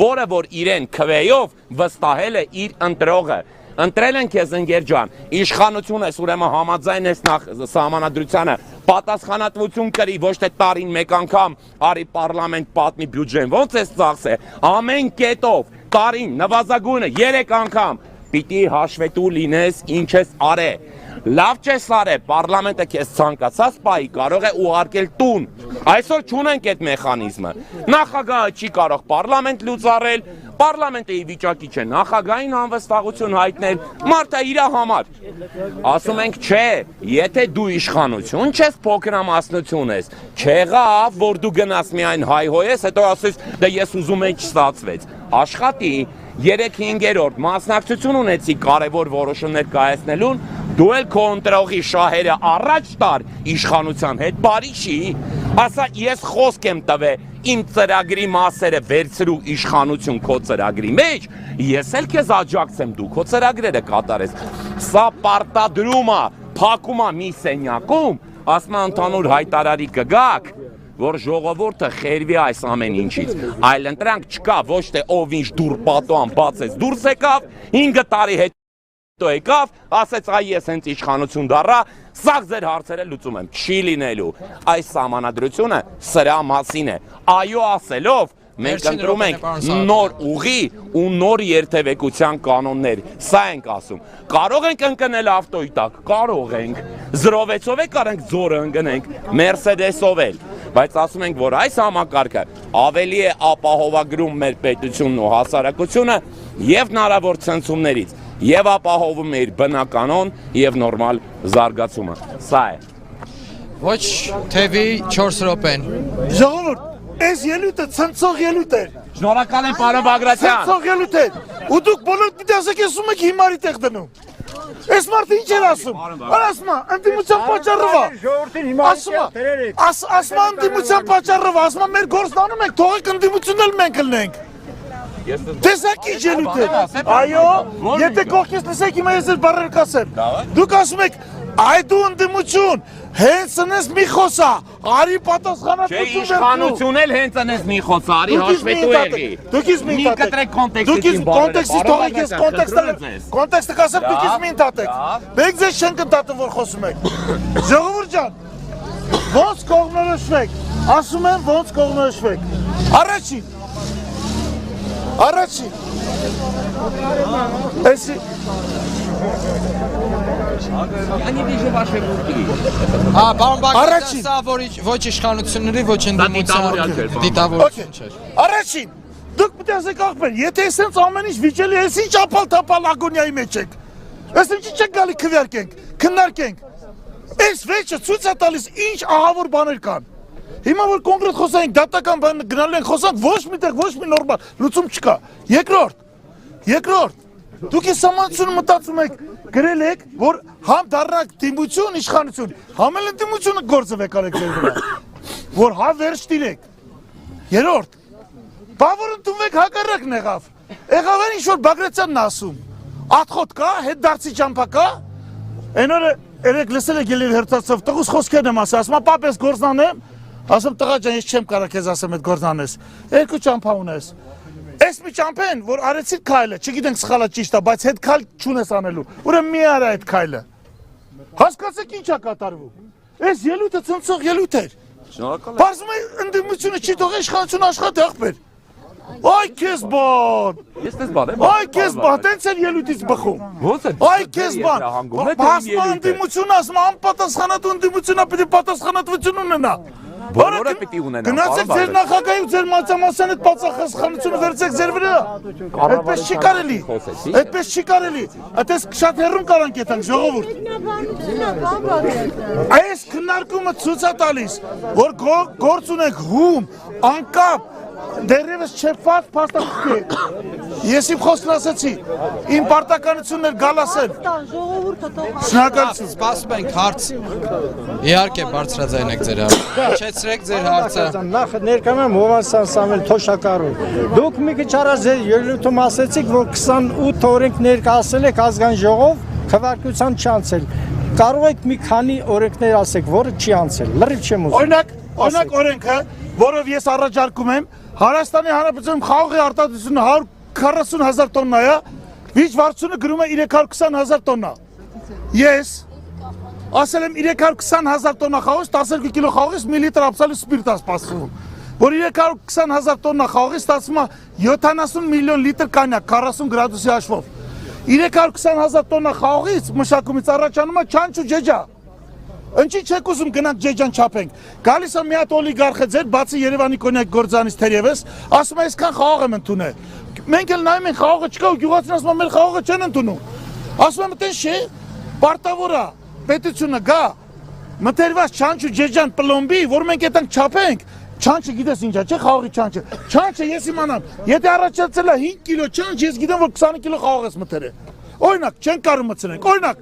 K: որը որ իրեն քվեով վստահել է իր ընտրողը։ Ընտրել են քեզ ընկեր ջան, իշխանություն ես, ուրեմն համաձայն ես նախ սահմանադրությանը, պատասխանատվություն կրի, ոչ թե տարին մեկ անգամ արի պարլամենտ պատմի բյուջեն, ոնց ես ծախսե, ամեն կետով, տարին նվազագույնը 3 անգամ պիտի հաշվետու լինես ինչ ես արե։ Լավ չես արել, պարլամենտը քեզ ցանկացած պահի կարող է ուղարկել տուն։ Այսօր չունենք այդ մեխանիզմը։ Նախագահը չի կարող պարլամենտ լուծարել, պարլամենտը ի վիճակի չէ նախագահային անվստահություն հայտնել, մարդը իր համար։ Ասում ենք չէ, եթե դու իշխանություն չես, փոքրամասնություն ես, չեղավ, որ դու գնաս միայն հայհոյես, հետո ասես դե ես ուզում եմ չստացվեց։ Աշխատի 3-5-րդ մասնակցություն ունեցի կարևոր որոշումներ կայացնելուն, դու էլ քո ընտրողի շահերը առաջ տար իշխանության հետ, բարի չի, ասա ես խոսք եմ տվել, իմ ծրագրի մասերը վերցրու իշխանություն քո ծրագրի մեջ, ես էլ քեզ աջակցեմ, դու քո ծրագրերը կատարես, սա պարտադրում է, փակում է մի սենյակում, ասում է ընդհանուր հայտարարի կգաք, որ ժողովուրդը խերվի այս ամեն ինչից, այլ ընտրանք չկա, ոչ թե ով ինչ դուր պատոան բացեց, դուրս եկավ, 5 տարի հետո եկավ, ասեց այ ես հենց իշխանություն դառա, սաղ ձեր հարցերը լուծում եմ, չի լինելու, այս սահմանադրությունը սրա մասին է, այո ասելով, մենք ընտրում ենք նոր ուղի ու նոր երթևեկության կանոններ, սա ենք ասում, կարող ենք ընկնել ավտոյի տակ, կարող ենք, զրովեցով է կարենք ձորը ընկնենք, մերսեդեսով էլ, բայց ասում ենք, որ այս համակարգը ավելի է ապահովագրում մեր պետությունն ու հասարակությունը եւ հնարավոր ցնցումներից, եւ ապահովում է իր բնականon եւ նորմալ զարգացումը։ Սա է։
B: Ոչ թևի 4 րոպեն։
G: Ժողովուրդ, այս ելույթը ցնցող ելույթ է։
K: Շնորհակալ եմ պարոն Բագրատյան։
G: Ցնցող ելույթ է։ Ու դուք բոլոր պիտի ասեք, ես ում եք հիմարի տեղ դնում։ Այս մարդը ինչ էր ասում։ Ասում է, ընդդիմության պատճառով է։ Ասում է, ընդդիմության պատճառով է, ասում է, մեր գործն անում ենք, թողեք ընդդիմությունն էլ մենք լնենք։ Տեսակ ինչ ելույթ է։ Այո, եթե կողքից լսեք, հիմա ես էլ բառեր կասեմ։ Դուք ասում եք, Այ դու ընդդիմություն, հենց ընես մի խոսա, արի
K: Չէ,
G: պատասխանատվություն
K: իշխանություն էլ հենց անես մի խոսարի հաշվետու եղի։
G: Դուք իզ մի
K: կտրեք
G: Դուք իզ կոնտեքստից թողեք ես կոնտեքստը կասեմ դուք իզ մի ընդհատեք։ Մենք ձեզ չենք ընդհատում որ խոսում եք։ Ժողովուրդ ջան, ոնց կողմնորոշվեք։ Ասում եմ ոնց կողմնորոշվեք։ Առաջին Էսի
B: Պարոն Բագրատյան, սա ոչ իշխանությունների, ոչ ընդդիմության դիտավորություն չէր։
G: Առաջին, դուք պետք է ասեք աղբեր, եթե այսպես ամեն ինչ վիճելի է, ինչ ապալ-թապալ ագոնիայի մեջ եք։ Այս ինչի չեք գալի քննարկենք։ Այս վեճը ցույց է տալիս ինչ ահավոր բաներ կան։ Հիմա որ կոնկրետ խոսանք, դատական բան գնալու ենք խոսանք, ոչ միտեղ ոչ մի նորմալ լուծում չկա։ Երկրորդ, դուք այս համացությունը մտածում եք, գրել եք, որ համ դառնաք դիմություն, իշխանություն, համ էլ ընդդիմությունը գործով եք արեք ձեր վրա, որ հա վերջ տիրեք։ Երրորդ, բա որ ընդունվեք հակառակն եղավ։ Եղավ այն ինչ որ Բագրատյանն ասում։ Ատխոտ կա, հետ դարձի ճամփա կա։ Այն օրը երեք լսել եք ելի հերթացավ, տղուս խոսքերն եմ ասում, ասում պապես գործնանեմ, ասում տղա ջան, ես չեմ կարող քեզ ասեմ այդ գործնանես։ Երկու ճամփա ունես։ Այս մի ճամփեն, որ արեցիք քայլը, չգիտենք սխալա ճիշտ է, բայց հետ քայլ չունես անելու։ Ուրեմն մի արա այդ քայլը։ Հասկացեք ինչ է կատարվում։ Այս ելույթը ցնցող ելույթ էր։ Շնորհակալ եմ։ Բարձում է ընդդիմությունը չի թողել իշխանությունը աշխատի աղբեր։ Այ քեզ բան։
K: Ես դες բան եմ։
G: Այ քեզ բան, տենց էր ելույթից բխում։
K: Ո՞նց է։
G: Այ քեզ բան։ Բասման ընդդիմությունը ասում անպատասխանատու ընդդիմությունը պետք է պատասխանատվություն ունենա։
K: Բոլորը պիտի ունենան։
G: Գնացեք ձեր նախագահի ու ձեր մացամասյանի այդ պատասխանատվությունը վերցեք ձեր վրա։ Այդպես չի կարելի։ Այդպես չի կարելի։ Այդպես շատ հեռուն կարանք եթանք ժողովուրդ։ Այս քննարկումը ցույց է տալիս, որ գործ ունենք հում, անկապ, դերևս չփած փաստաթղթեր։ Ես իմ խոսքն ասացի, իմ պարտականությունն էր գալ ասել։ Շնորհակալություն։
B: Սպասում ենք հարց։ Իհարկե բարձրաձայնեք ձեր հարցը։ Իջեցրեք ձեր հարցը։
L: Նախ ներկայում եմ Հովանեսյան Սամվել Թոշակարով։ Դուք մի քիչ առաջ ձեր ելույթում ասացիք, որ 28 օրենք ներկայացել եք ազգային ժողով, քվեարկության չի անցել։ Կարող եք մի քանի օրենքներ ասեք, որը չի անցել։ Լրիվ չեմ ուզում։
G: Օրինակ օրենքը, որով ես առաջարկում եմ, Հայաստանի Հանրապետությունում խաղողի արտադրությունը 140,000 տոննա է, վիճվարձությունը գրում է 320,000 տոննա։ Ես ասել եմ 320,000 տոննա խաղողից 12 կիլո խաղողից մի լիտր աբսալյուտ սպիրտ է սպասվում, որ 320,000 տոննա խաղողից ստացվում է 70 միլիոն լիտր կանյակ 40 գրադուսի հաշվով։ 320,000 տոննա խաղողից մշակումից առաջանում է չանչ ու ջեջա։ Ինչի չեք ուզում գնանք ջեջան չափենք։ Գալիս է մի հատ օլիգարխ է ձեր, բացի Երևանի կոնյակ գործանից թերևս, ասում է այսքան խաղող եմ ընդունել։ Մենք էլ նայում ենք խաղողը չկա ու գյուղացին ասում է մեր խաղողը չեն ընդունում։ Ասում եմ այդպես չէ, պարտավոր է պետությունը գա, մտերված չանչ ու ջեջան պլոմբի, որ մենք այդտեղ չափենք։ Չանչը գիտես ինչա, չէ՞ խաղողի չանչը։ Չանչը ես իմանամ, եթե առաջացել է 5 կիլո չանչ, ես գիտեմ որ 20 կիլո խաղող ես մտերել։ Օրինակ, չեն կարող մտցնենք։ Օրինակ,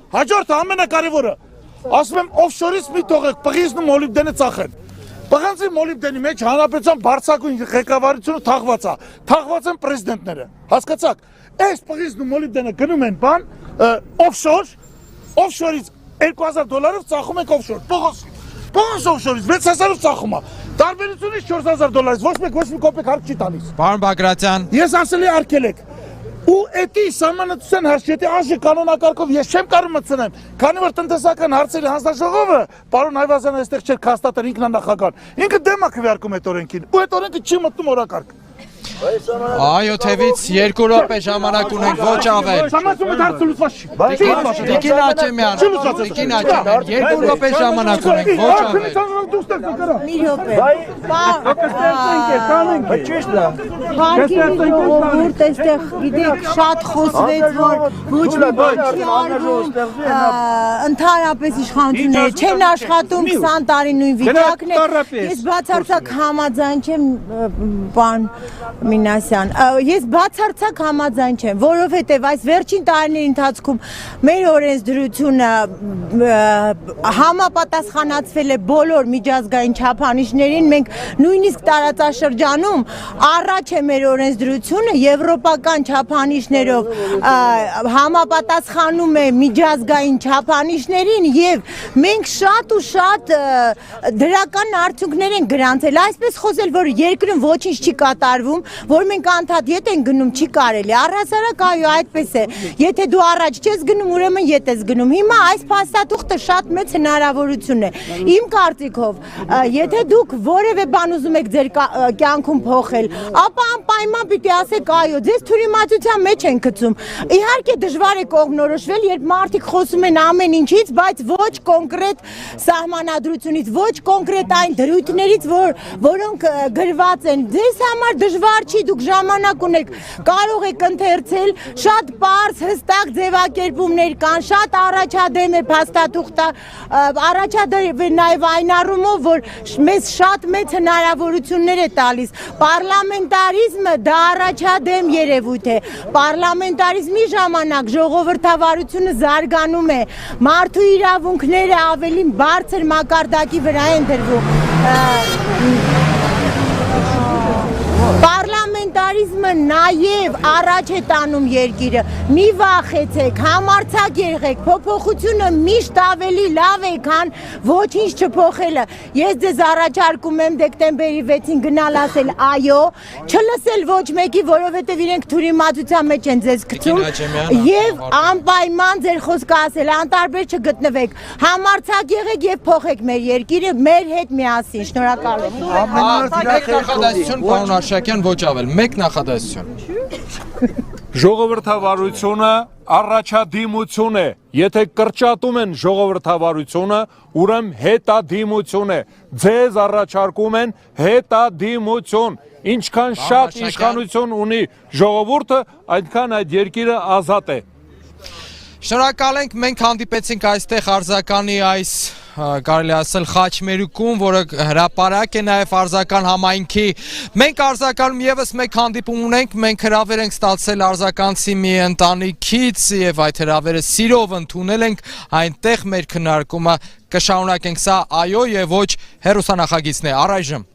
G: հաջորդը ամենակարևորը ասում եմ օֆշորից մի թողեք, պղինձն ու մոլիբդենը ծախեն։ Պղինձի մոլիբդենի մեջ հանրապետության բարձրագույն ղեկավարությունը թաղված են պրեզիդենտները։ Հասկացաք, այս պղինձն ու մոլիբդենը գնում են բան, օֆշոր, օֆշորից $2,000 ծախում ենք օֆշոր, Պողոս օֆշորից 6,000-ով ծախում է։ Տարբերությունից $4,000, ոչ մեկ կոպեկ հարկ չի տալիս։
B: Պարոն Բագրատյան,
G: ես ասել եմ արգելեք։ Ու էդի սահմանադրության հարց, եթե այժմ կանոնակարգով ես չեմ կարող մտցնեմ, քանի որ տնտեսական հարցերի հանձնաժողովը, պարոն Հայվազյանը այստեղ չէր քաստատել ինքնանախագահ, ինքը դեմ է քվեարկում այդ օրենքին, ու այդ օրենքը չի մտնում օրակարգ։
B: Այո, թևից 2 րոպե ժամանակ ունենք, ոչ ավել։ Տիկին Աչեմյան, 2 րոպե ժամանակ ունենք, ոչ ավել։
H: Մի րոպե։ Ժողովուրդ այստեղ գիտեք շատ խոսվեց, որ ոչ մի բան չի արվում, ընդհանրապես իշխանությունները չեն աշխատում 20 տարի նույն վիճակն է։ Ես բացարձակ համաձայն չեմ, պարոն Մինասյան, ես բացարձակ համաձայն չեմ, որովհետև այս վերջին տարիների ընթացքում մեր օրենսդրությունը համապատասխանացվել է բոլոր միջազգային չափանիշներին, մենք նույնիսկ տարածաշրջանում առաջ է
M: մեր օրենսդրությունը եվրոպական չափանիշներով համապատասխանում է միջազգային չափանիշներին եւ մենք շատ ու շատ դրական արդյունքներ են գրանցել, այսպես խոսել, որ երկրում ոչինչ չի կատարվում, որ մենք անդադ ետ են գնում, չի կարելի, առհասարակ այո, այդպես է, եթե դու առաջ չես գնում, ուրեմն ետ ես գնում, հիմա այս փաստաթուղթը շատ մեծ հնարավորություն է, իմ կարծիքով, եթե դուք որևէ բան ուզում եք ձեր կյանքում փոխել, ապա անպայման պիտի ասեք այո, ձեզ թյուրիմացության մեջ են գցում, իհարկե դժվար է կողմնորոշվել, երբ մարդիկ խոսում են ամեն ինչից, բայց ոչ կոնկրետ սահմանադրությունից, ոչ կոնկրետ այն դրույթներից, որոնք գրված են, ձեզ համար դժվար չի, դուք ժամանակ ունեք, կարող եք ընթերցել, շատ պարզ, հստակ ձևակերպումներ կան, շատ առաջադեմ է փաստաթուղթը, առաջադեմ է նաև այն առումով, որ մեզ շատ մեծ հնարավորություններ է տալիս, պարլամենտարիզմը դա առաջադեմ երևույթ է, պարլամենտարիզմի ժամանակ ժողովրդավարությունը զարգանում է, մարդու իրավունքները ավելի բարձր մակարդակի վրա են դրվում, պարլամենտարիզմը նաև առաջ է տանում երկիրը, մի վախեցեք, համարձակ եղեք, փոփոխությունը միշտ ավելի լավ է, քան ոչինչ չփոխելը, ես ձեզ առաջարկում եմ դեկտեմբերի 6-ին գնալ ասել այո, չլսել ոչ մեկի, որովհետև իրենք թյուրիմացության մեջ են ձեզ գցում, եւ անպայման ձեր խոսքը ասել, անտարբեր չգտնվեք, համարձակ եղեք եւ փոխեք մեր երկիրը մեր հետ միասին, շնորհակալ եմ։
B: Մեկ նախադասություն, պարոն Արշակյան, ոչ ավել, մեկ նախադասություն։
F: Ժողովրդավարությունը առաջադիմություն է, եթե կրճատում են ժողովրդավարությունը, ուրեմն հետադիմություն է, ձեզ առաջարկում են հետադիմություն, ինչքան շատ իշխանություն ունի ժողովուրդը, այնքան այդ երկիրը ազատ է։
B: Շնորհակալ ենք, մենք հանդիպեցինք այստեղ արձականի այս կարելի ասել խաչմերուկում, որը հրապարակ է նաև արձական համայնքի, մենք արձականում եւս մեկ հանդիպում ունենք, մենք հրավեր ենք ստացել արձականցի մի ընտանիքից եւ այդ հրավերը սիրով ընդունել ենք, այնտեղ մեր քննարկումը կշարունակենք, սա այո եւ ոչ հեռուստանախագիծն է, առայժմ